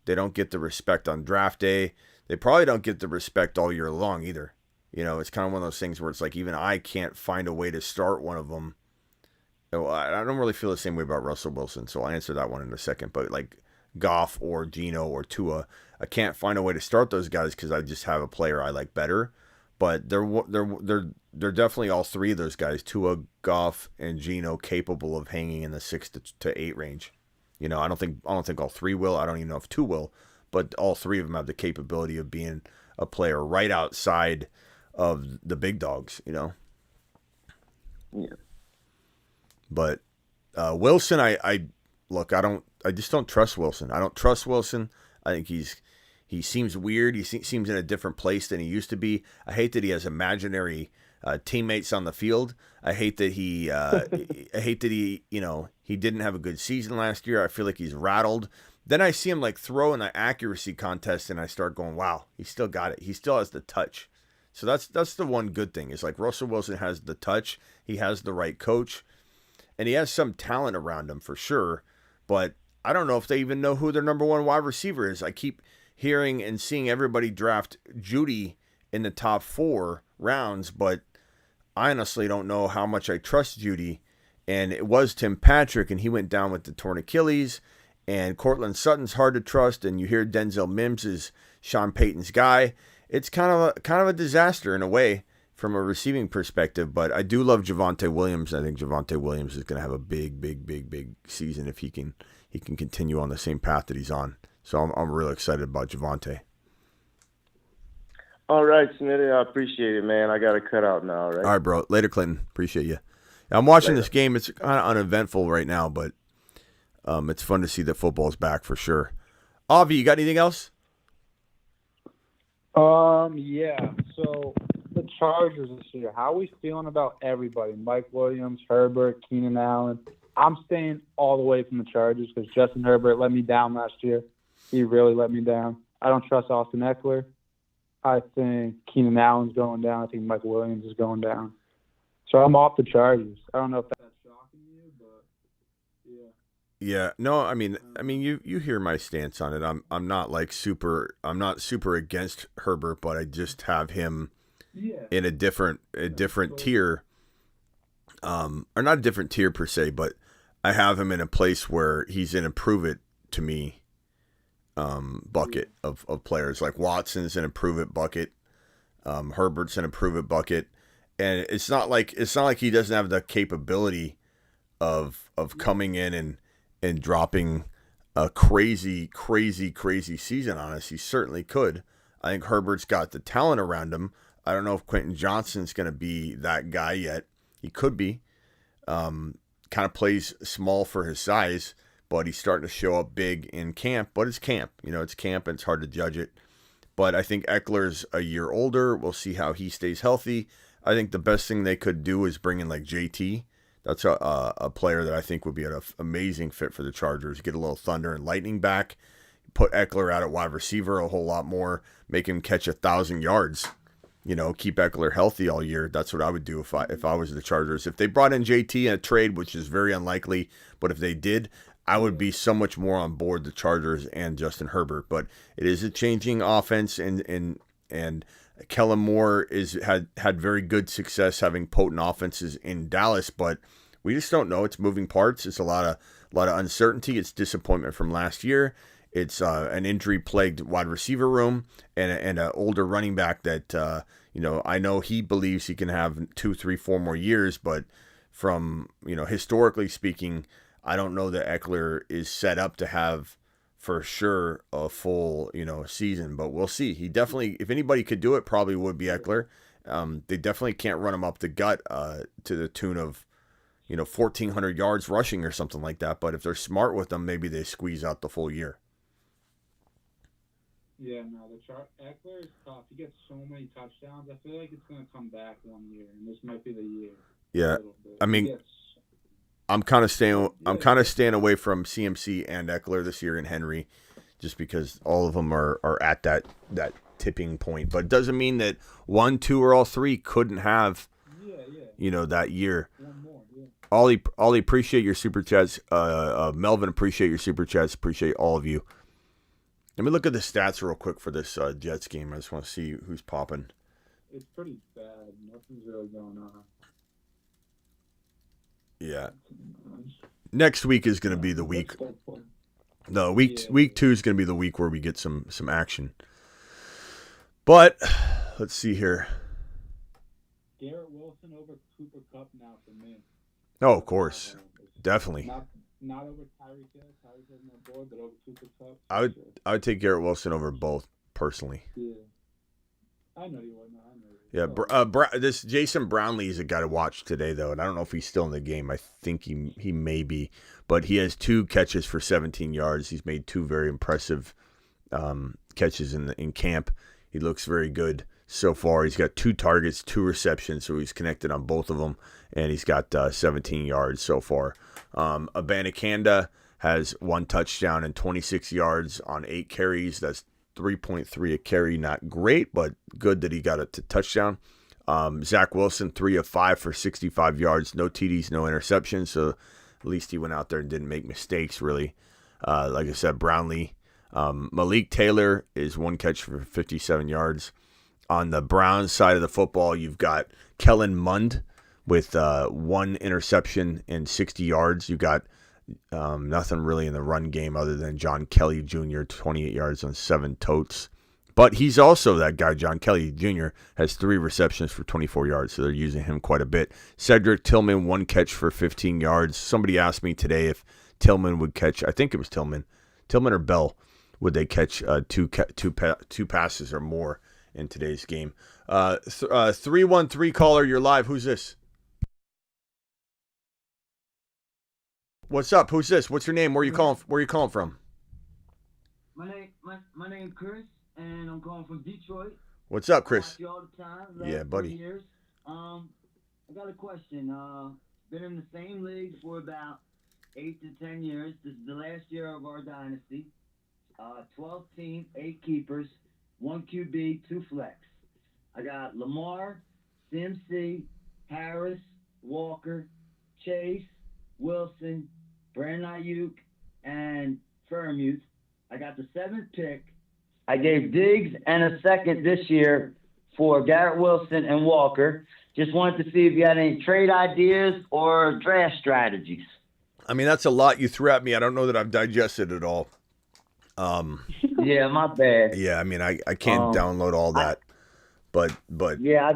they don't get the respect on draft day. They probably don't get the respect all year long either. It's kind of one of those things where it's like even I can't find a way to start one of them. I don't really feel the same way about Russell Wilson, so I'll answer that one in a second. But Goff or Geno or Tua, I can't find a way to start those guys because I just have a player I like better. But they're definitely all three of those guys, Tua, Goff, and Geno, capable of hanging in the 6 to 8 range. I don't think all three will. I don't even know if 2 will, but all three of them have the capability of being a player right outside of the big dogs. Yeah. But Wilson, I just don't trust Wilson. I don't trust Wilson. I think he seems weird. He seems in a different place than he used to be. I hate that he has imaginary teammates on the field. I hate that he he didn't have a good season last year. I feel like he's rattled. Then I see him throw in the accuracy contest, and I start going, wow, he still got it. He still has the touch. So that's the one good thing. Is Russell Wilson has the touch. He has the right coach, and he has some talent around him for sure. But I don't know if they even know who their number one wide receiver is. I keep hearing and seeing everybody draft Judy in the top 4 rounds, but I honestly don't know how much I trust Judy. And it was Tim Patrick, and he went down with the torn Achilles. And Cortland Sutton's hard to trust, and you hear Denzel Mims is Sean Payton's guy. It's kind of a disaster in a way from a receiving perspective, but I do love Javonte Williams. I think Javonte Williams is going to have a big season if he can continue on the same path that he's on. So I'm really excited about Javonte. All right, Smitty, I appreciate it, man. I got to cut out now, right? All right, bro. Later, Clinton. Appreciate you. I'm watching this game. It's kind of uneventful right now, but it's fun to see that football's back for sure. Avi, you got anything else? Yeah. So the Chargers this year, how are we feeling about everybody? Mike Williams, Herbert, Keenan Allen. I'm staying all the way from the Chargers because Justin Herbert let me down last year. He really let me down. I don't trust Austin Eckler. I think Keenan Allen's going down. I think Mike Williams is going down. So I'm off the Chargers. I don't know if That's shocking you, but yeah. Yeah, no, I mean, you hear my stance on it. I'm not super against Herbert, but I just have him in a different tier, or not a different tier per se, but I have him in a place where he's in a prove it to me bucket of players. Like Watson's an improve it bucket, Herbert's an improve it bucket, and it's not like he doesn't have the capability of coming in and dropping a crazy season on us. He certainly could. I think Herbert's got the talent around him. I don't know if Quentin Johnston's going to be that guy yet. He could be. Kind of plays small for his size, but he's starting to show up big in camp. But it's camp. It's camp, and it's hard to judge it. But I think Eckler's a year older. We'll see how he stays healthy. I think the best thing they could do is bring in like JT. That's a player that I think would be an amazing fit for the Chargers. Get a little thunder and lightning back. Put Eckler out at wide receiver a whole lot more. Make him catch 1,000 yards. Keep Eckler healthy all year. That's what I would do if I was the Chargers. If they brought in JT in a trade, which is very unlikely, but if they did, I would be so much more on board the Chargers and Justin Herbert. But it is a changing offense, and Kellen Moore had very good success having potent offenses in Dallas, but we just don't know. It's moving parts. It's a lot of uncertainty. It's disappointment from last year. It's an injury-plagued wide receiver room and an older running back that I know he believes he can have 2, 3, 4 more years, but from historically speaking, I don't know that Eckler is set up to have for sure a full season, but we'll see. He definitely, if anybody could do it, probably would be Eckler. They definitely can't run him up the gut to the tune of 1,400 yards rushing or something like that. But if they're smart with them, maybe they squeeze out the full year. Yeah, no, Eckler is tough. He gets so many touchdowns. I feel like it's going to come back one year, and this might be the year. Yeah, I mean, I'm kind of staying away from CMC and Eckler this year and Henry, just because all of them are at that tipping point. But it doesn't mean that 1, 2, or all 3 couldn't have, that year. One more, yeah. Ollie, appreciate your super chats. Melvin, appreciate your super chats. Appreciate all of you. Let me look at the stats real quick for this Jets game. I just want to see who's popping. It's pretty bad. Nothing's really going on. Yeah. Next week is going to be the week. No, week 2 is going to be the week where we get some action. But let's see here. Garrett Wilson over Cooper Kupp now for me. Oh, of course. Definitely. Not over Tyreek Hill. Tyreek Hill's my boy, but over Cooper Kupp. I would take Garrett Wilson over both personally. Yeah. I know you would. Yeah, this Jason Brownlee is a guy to watch today, though, and I don't know if he's still in the game. I think he may be, but he has 2 catches for 17 yards. He's made 2 very impressive catches in camp. He looks very good so far. He's got 2 targets, 2 receptions, so he's connected on both of them, and he's got 17 yards so far. Abanikanda has 1 touchdown and 26 yards on 8 carries. That's 3.3 a carry. Not great, but good that he got it to touchdown. Zach Wilson, 3 of 5 for 65 yards. No TDs, no interceptions, so at least he went out there and didn't make mistakes, really. Like I said, Brownlee. Malik Taylor is 1 catch for 57 yards. On the Browns side of the football, you've got Kellen Mond with 1 interception and 60 yards. You got nothing really in the run game other than John Kelly Jr., 28 yards on 7 totes. But he's also that guy, John Kelly Jr., has 3 receptions for 24 yards, so they're using him quite a bit. Cedric Tillman, 1 catch for 15 yards. Somebody asked me today if Tillman would catch, I think it was Tillman or Bell, would they catch two passes or more in today's game. 313 caller, you're live. Who's this? What's up? Who's this? What's your name? Where you calling from? My name Chris, and I'm calling from Detroit. What's up, Chris? I watch you all the time. Yeah, buddy. 3 years. I got a question. Been in the same league for about 8 to 10 years. This is the last year of our dynasty. 12 team, 8 keepers, 1 QB, 2 flex. I got Lamar, CMC, Harris, Walker, Chase, Wilson, Brandon Ayuk, and Freiermuth. I got the 7th pick. I gave Diggs and a second this year for Garrett Wilson and Walker. Just wanted to see if you had any trade ideas or draft strategies. I mean, that's a lot you threw at me. I don't know that I've digested it all. Yeah, my bad. Yeah, I mean, I can't download all that, but yeah,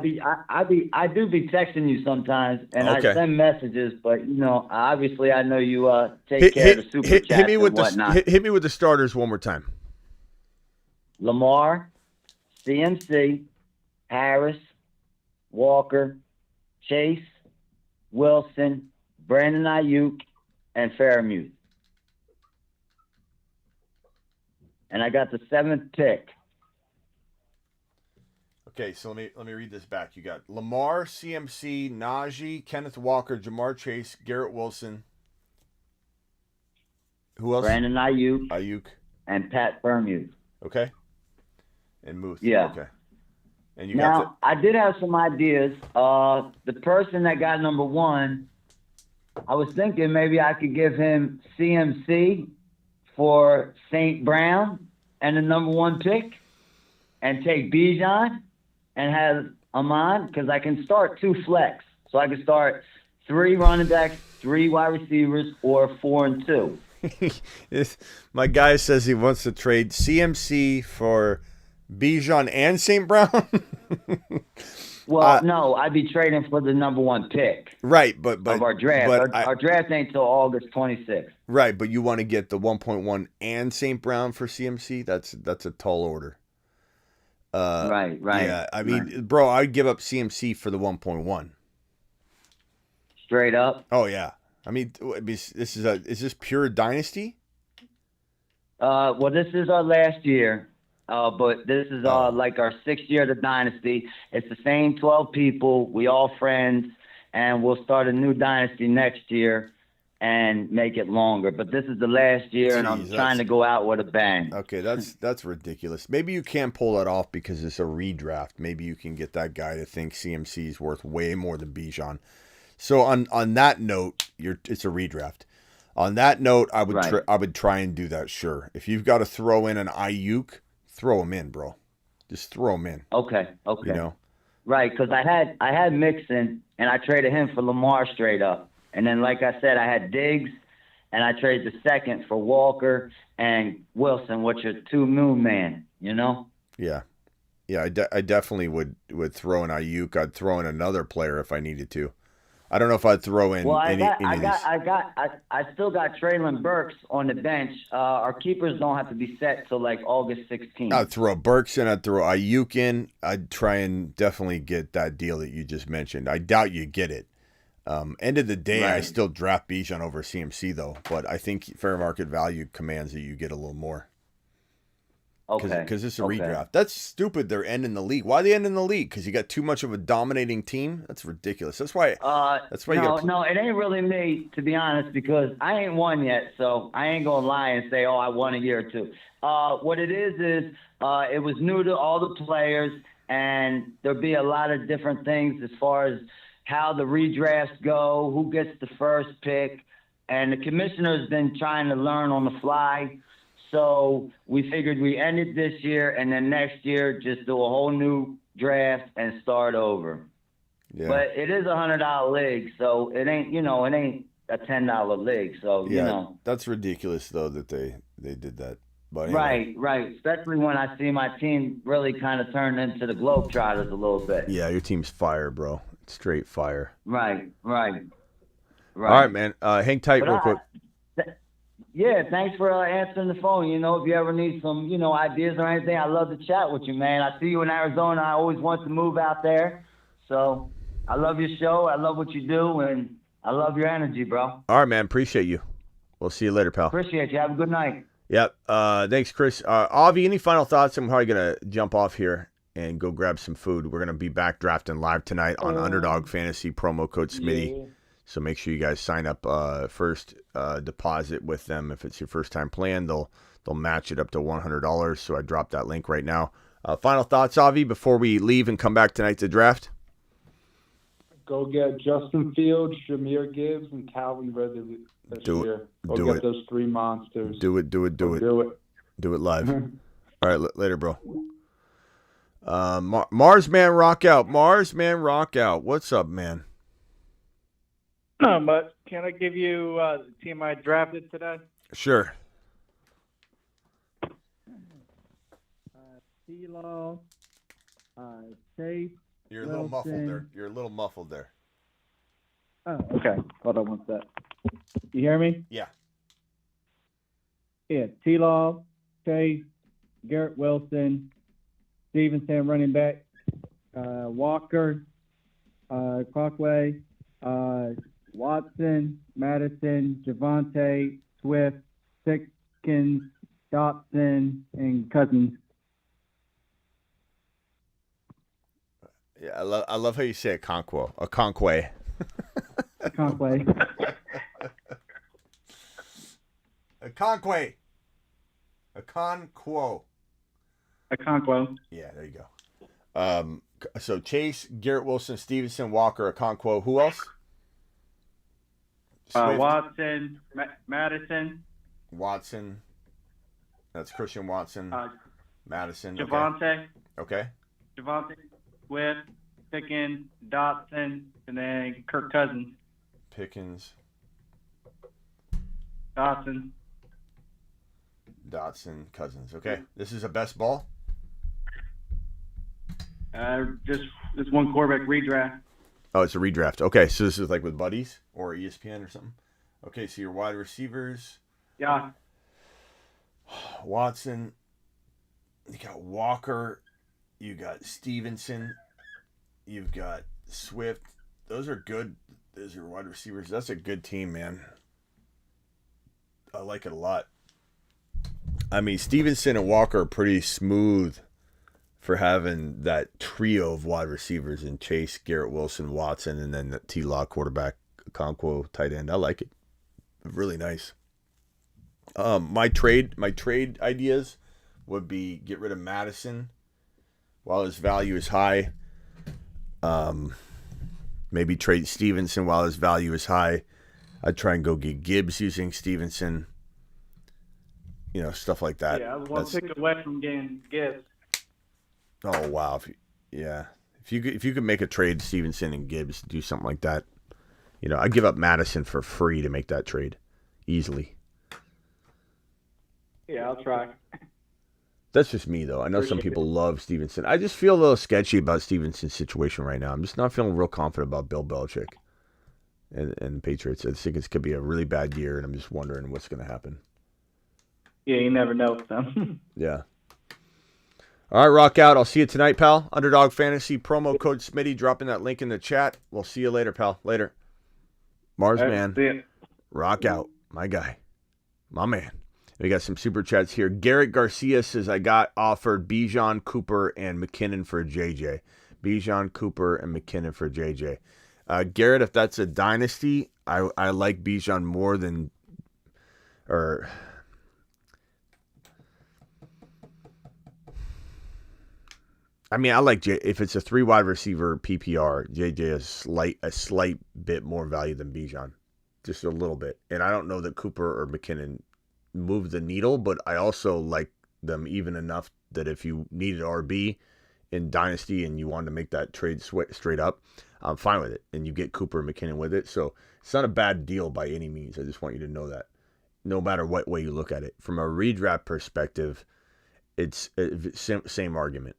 I do be texting you sometimes, and Okay. I send messages, but obviously I know you take care of the super chats hit me with and whatnot. hit me with the starters one more time. Lamar, CMC, Harris, Walker, Chase, Wilson, Brandon Ayuk, and Freiermuth. And I got the 7th pick. Okay, so let me read this back. You got Lamar, CMC, Najee, Kenneth Walker, Jamar Chase, Garrett Wilson. Who else? Brandon Ayuk. Ayuk. And Pat Freiermuth. Okay. And Muth. Yeah. Okay. And you Now, got I did have some ideas. The person that got number 1, I was thinking maybe I could give him CMC for St. Brown and the number 1 pick and take Bijan and have Amon, because I can start 2 flex. So I can start 3 running backs, 3 wide receivers, or 4 and 2. my guy says he wants to trade CMC for Bijan and St. Brown. Well, no, I'd be trading for the number 1 pick. Right, but of our draft. But Our draft ain't till August 26th. Right, but you want to get the 1.1 and St. Brown for CMC? That's a tall order. Right. Yeah, I mean, bro, I'd give up CMC for the 1.1. Straight up. Oh yeah. I mean, is this pure dynasty? Well, this is our last year. But this is like our 6th year of the dynasty. It's the same 12 people. We all friends, and we'll start a new dynasty next year and make it longer. But this is the last year, and I'm trying to go out with a bang. Okay, that's ridiculous. Maybe you can pull that off because it's a redraft. Maybe you can get that guy to think CMC is worth way more than Bijan. So on that note, it's a redraft. On that note, I would try and do that. Sure, if you've got to throw in an Ayuk, throw him in, bro. Just throw him in. Okay. You know? Right, because I had Mixon, and I traded him for Lamar straight up. And then, like I said, I had Diggs, and I traded the 2nd for Walker and Wilson, which are 2 moon man, Yeah. Yeah, I definitely would throw in Ayuk. I'd throw in another player if I needed to. I don't know if I'd throw in Well, any of these. I still got Traylon Burks on the bench. Our keepers don't have to be set till like August 16th. I'd throw Burks in. I'd throw Ayuk in. I'd try and definitely get that deal that you just mentioned. I doubt you get it. End of the day, I still draft Bijan over CMC though, but I think fair market value commands that you get a little more. Okay. Because it's a redraft. That's stupid. They're ending the league. Why are they ending the league? Because you got too much of a dominating team. That's ridiculous. That's why. No, it ain't really me, to be honest, because I ain't won yet, so I ain't gonna lie and say, I won a year or 2. What it is it was new to all the players, and there'll be a lot of different things as far as how the redrafts go, who gets the first pick, and the commissioner's been trying to learn on the fly. So we figured we end it this year, and then next year just do a whole new draft and start over. Yeah. But it is $100 league, so it ain't a $10 league. So that's ridiculous though that they did that. But anyway. Right. Especially when I see my team really kind of turn into the Globetrotters a little bit. Yeah, your team's fire, bro. Straight fire. Right. All right, man. Hang tight real quick. Yeah, thanks for answering the phone. If you ever need some, ideas or anything, I love to chat with you, man. I see you in Arizona. I always want to move out there. So I love your show. I love what you do, and I love your energy, bro. All right, man. Appreciate you. We'll see you later, pal. Appreciate you. Have a good night. Yep. Thanks, Chris. Avi, any final thoughts? I'm probably going to jump off here and go grab some food. We're going to be back drafting live tonight on Underdog Fantasy, promo code Smitty. Yeah. So make sure you guys sign up first deposit with them. If it's your first time playing, they'll match it up to $100. So I dropped that link right now. Final thoughts, Avi, before we leave and come back tonight to draft? Go get Justin Fields, Jahmyr Gibbs, and Calvin Ridley this year. Go get those 3 monsters. Do it. Do it live. All right, later, bro. Marsman rock out. Marsman rock out. What's up, man? Not much. Can I give you the team I drafted today? Sure. T-Law, Chase. You're a little muffled there. Oh, okay. Hold on one sec. You hear me? Yeah. Yeah. T-Law, Chase, Garrett Wilson, Stevenson running back, Walker, Clockway, Watson, Madison, Javonte, Swift, Sitkins, Dobson, and Cousins. Yeah, I love how you say it, Conquo. A Conquay. Conquay. A Conquay. A Conquo. A Conquo. Yeah, there you go. So Chase, Garrett Wilson, Stevenson, Walker, a Conquo. Who else? Watson, Madison. Watson. That's Christian Watson. Madison. Javonte. Okay. Javonte, Swift, Pickens, Dotson, and then Kirk Cousins. Pickens. Dotson, Cousins. Okay. This is a best ball? Just one quarterback redraft. Oh, it's a redraft. Okay, so this is like with buddies or ESPN or something? Okay, so your wide receivers. Yeah. Watson. You got Walker. You got Stevenson. You've got Swift. Those are good. Those are wide receivers. That's a good team, man. I like it a lot. I mean, Stevenson and Walker are pretty smooth for having that trio of wide receivers in Chase, Garrett Wilson, Watson, and then the T-Law quarterback, Conquo tight end. I like it. Really nice. My trade ideas would be get rid of Madison while his value is high. Maybe trade Stevenson while his value is high. I'd try and go get Gibbs using Stevenson. You know, stuff like that. Yeah, I was one pick away from getting Gibbs. Oh wow! If you could make a trade, Stevenson and Gibbs, do something like that. You know, I'd give up Madison for free to make that trade, easily. Yeah, I'll try. That's just me, though. I know some people love Stevenson. I just feel a little sketchy about Stevenson's situation right now. I'm just not feeling real confident about Bill Belichick and the Patriots. I think it could be a really bad year, and I'm just wondering what's going to happen. Yeah, you never know with them. Yeah. All right, rock out. I'll see you tonight, pal. Underdog Fantasy, promo code Smitty. Dropping that link in the chat. We'll see you later, pal. Later. Mars man. See ya. Rock out. My guy. My man. We got some super chats here. Garrett Garcia says, I got offered Bijan, Cooper, and McKinnon for JJ. Bijan, Cooper, and McKinnon for JJ. Garrett, if that's a dynasty, I like Bijan more than... I mean, I like if it's a 3 wide receiver PPR, JJ is a slight bit more value than Bijan, just a little bit. And I don't know that Cooper or McKinnon move the needle, but I also like them even enough that if you needed RB in Dynasty and you wanted to make that trade straight up, I'm fine with it. And you get Cooper and McKinnon with it. So it's not a bad deal by any means. I just want you to know that no matter what way you look at it. From a redraft perspective, it's same argument.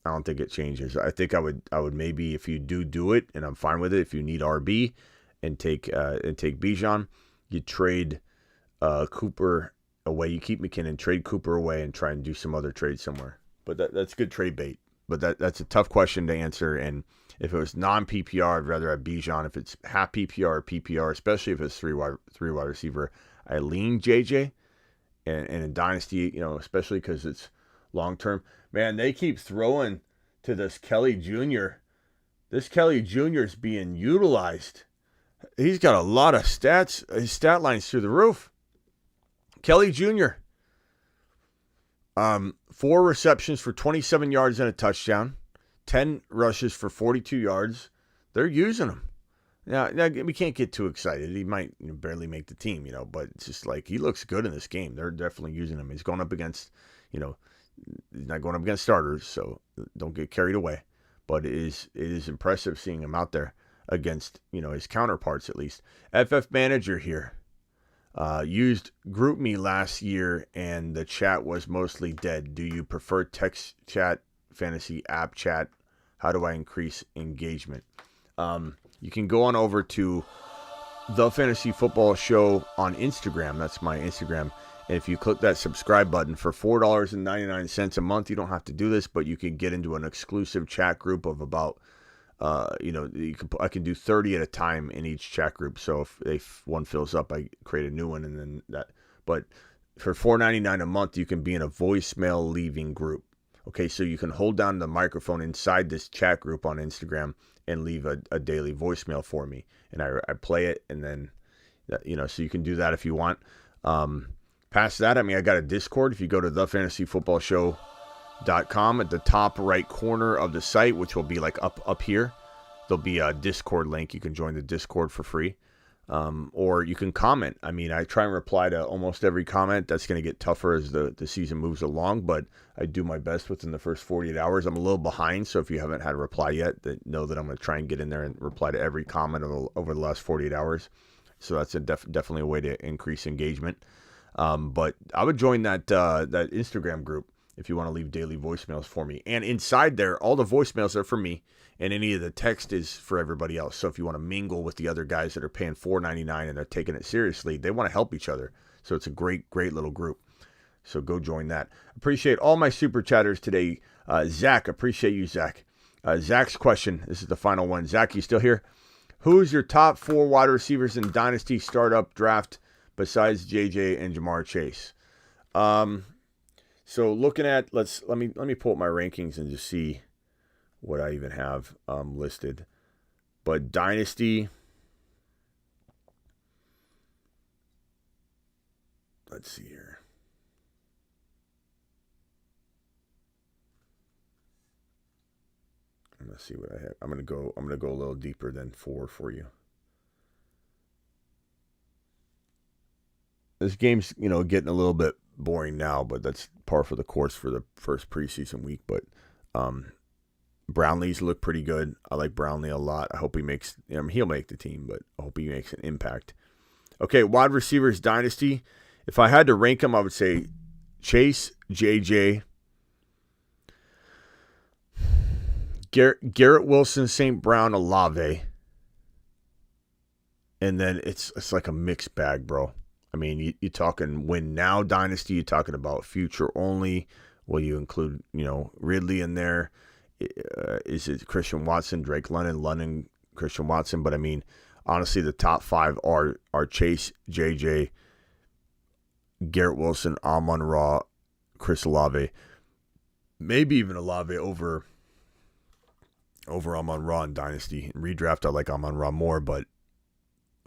I don't think it changes. I think I would maybe, if you do it, and I'm fine with it, if you need RB and take Bijan, you trade Cooper away. You keep McKinnon, trade Cooper away, and try and do some other trade somewhere. But that's good trade bait. But that's a tough question to answer. And if it was non-PPR, I'd rather have Bijan. If it's half PPR or PPR, especially if it's three wide receiver, I lean JJ. And in Dynasty, especially because it's long term. Man, they keep throwing to this Kelly Jr. This Kelly Jr. is being utilized. He's got a lot of stats. His stat line's through the roof. Kelly Jr. 4 receptions for 27 yards and a touchdown. 10 rushes for 42 yards. They're using him. Now, we can't get too excited. He might barely make the team, but it's just like he looks good in this game. They're definitely using him. He's going up against, he's not going up against starters, so don't get carried away. But it is impressive seeing him out there against, his counterparts at least. FF Manager here. Used GroupMe last year, and the chat was mostly dead. Do you prefer text chat, fantasy app chat? How do I increase engagement? You can go on over to The Fantasy Football Show on Instagram. That's my Instagram. And if you click that subscribe button for $4.99 a month, you don't have to do this, but you can get into an exclusive chat group of about, I can do 30 at a time in each chat group. So if one fills up, I create a new one, and then that. But for $4.99 a month, you can be in a voicemail leaving group. Okay, so you can hold down the microphone inside this chat group on Instagram and leave a daily voicemail for me. And I play it, and then, so you can do that if you want. Past that, I got a Discord. If you go to thefantasyfootballshow.com, at the top right corner of the site, which will be like up here, there'll be a Discord link. You can join the Discord for free. Or you can comment. I try and reply to almost every comment. That's going to get tougher as the season moves along, but I do my best within the first 48 hours. I'm a little behind, so if you haven't had a reply yet, know that I'm going to try and get in there and reply to every comment over the last 48 hours. So that's definitely a way to increase engagement. But I would join that Instagram group if you want to leave daily voicemails for me. And inside there, all the voicemails are for me, and any of the text is for everybody else. So if you want to mingle with the other guys that are paying $4.99 and they're taking it seriously, they want to help each other. So it's a great little group. So go join that. Appreciate all my super chatters today. Zach, appreciate you, Zach. Zach's question. This is the final one. Zach, you still here? Who's your top 4 wide receivers in Dynasty startup draft besides JJ and Jamar Chase? So looking at, let me pull up my rankings and just see what I even have listed. But Dynasty, let's see here. Let's see what I have. I'm gonna go a little deeper than 4 for you. This game's, getting a little bit boring now, but that's par for the course for the first preseason week. But Brownlee's look pretty good. I like Brownlee a lot. I hope he makes, he'll make the team, but I hope he makes an impact. Okay, wide receivers Dynasty. If I had to rank them, I would say Chase, JJ, Garrett Wilson, St. Brown, Olave. And then it's like a mixed bag, bro. You're talking win now Dynasty. You're talking about future only. Will you include, Ridley in there? Is it Christian Watson, Drake London, Christian Watson? But honestly, the top 5 are Chase, JJ, Garrett Wilson, Amon-Ra, Chris Olave. Maybe even Olave over Amon-Ra in Dynasty. In redraft, I like Amon-Ra more, but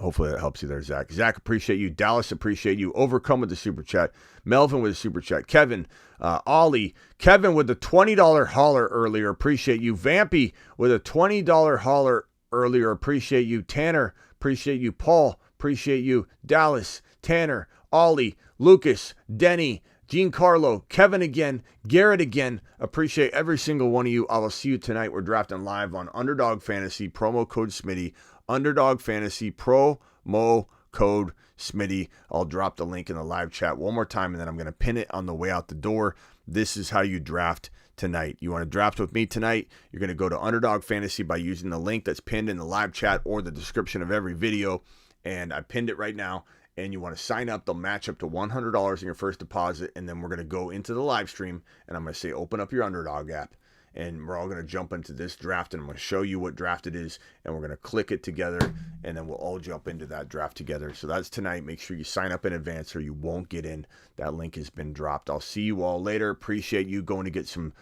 hopefully that helps you there, Zach. Zach, appreciate you. Dallas, appreciate you. Overcome with the super chat. Melvin with the super chat. Kevin, Ollie. Kevin with the $20 hauler earlier. Appreciate you. Vampy with a $20 hauler earlier. Appreciate you. Tanner, appreciate you. Paul, appreciate you. Dallas, Tanner, Ollie, Lucas, Denny, Giancarlo, Kevin again, Garrett again. Appreciate every single one of you. I will see you tonight. We're drafting live on Underdog Fantasy. Promo code Smitty. Underdog Fantasy promo code Smitty. I'll drop the link in the live chat one more time, and then I'm going to pin it on the way out the door. This is how you draft tonight. You want to draft with me tonight? You're going to go to Underdog Fantasy by using the link that's pinned in the live chat or the description of every video, and I pinned it right now. And you want to sign up. They'll match up to $100 in your first deposit, and then we're going to go into the live stream, and I'm going to say open up your Underdog app. And we're all going to jump into this draft, and I'm going to show you what draft it is, and we're going to click it together, and then we'll all jump into that draft together. So that's tonight. Make sure you sign up in advance or you won't get in. That link has been dropped. I'll see you all later. Appreciate you going to get some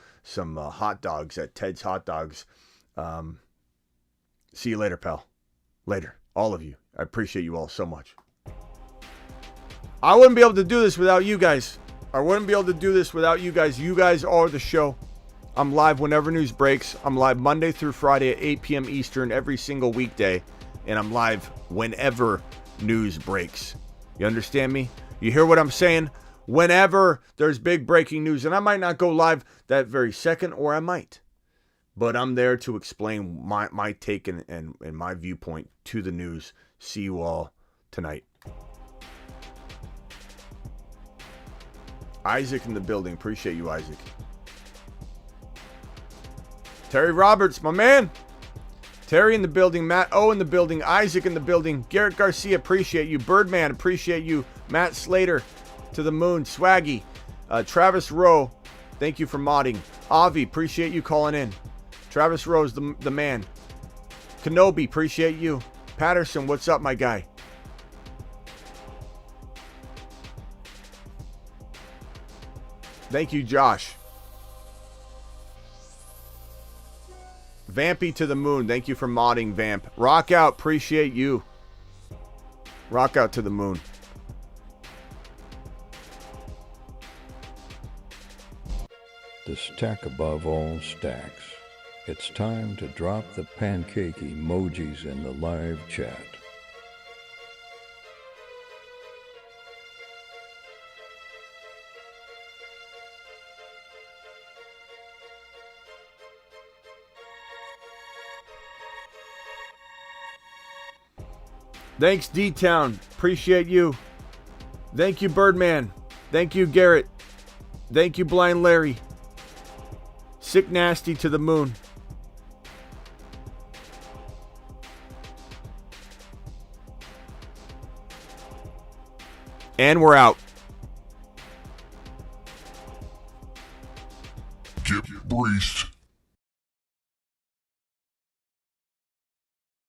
hot dogs at Ted's Hot Dogs. See you later, pal. Later. All of you. I appreciate you all so much. I wouldn't be able to do this without you guys. I wouldn't be able to do this without you guys. You guys are the show. I'm live whenever news breaks. I'm live Monday through Friday at 8 p.m. Eastern every single weekday. And I'm live whenever news breaks. You understand me? You hear what I'm saying? Whenever there's big breaking news. And I might not go live that very second, or I might. But I'm there to explain my take and my viewpoint to the news. See you all tonight. Isaac in the building. Appreciate you, Isaac. Terry Roberts, my man. Terry in the building. Matt O in the building. Isaac in the building. Garrett Garcia, appreciate you. Birdman, appreciate you. Matt Slater, to the moon. Swaggy. Travis Rowe, thank you for modding. Avi, appreciate you calling in. Travis Rowe's the man. Kenobi, appreciate you. Patterson, what's up, my guy? Thank you, Josh. Vampy to the moon. Thank you for modding, Vamp. Rock out. Appreciate you. Rock out to the moon. The stack above all stacks. It's time to drop the pancake emojis in the live chat. Thanks, D-Town. Appreciate you. Thank you, Birdman. Thank you, Garrett. Thank you, Blind Larry. Sick Nasty to the moon. And we're out. Get breached.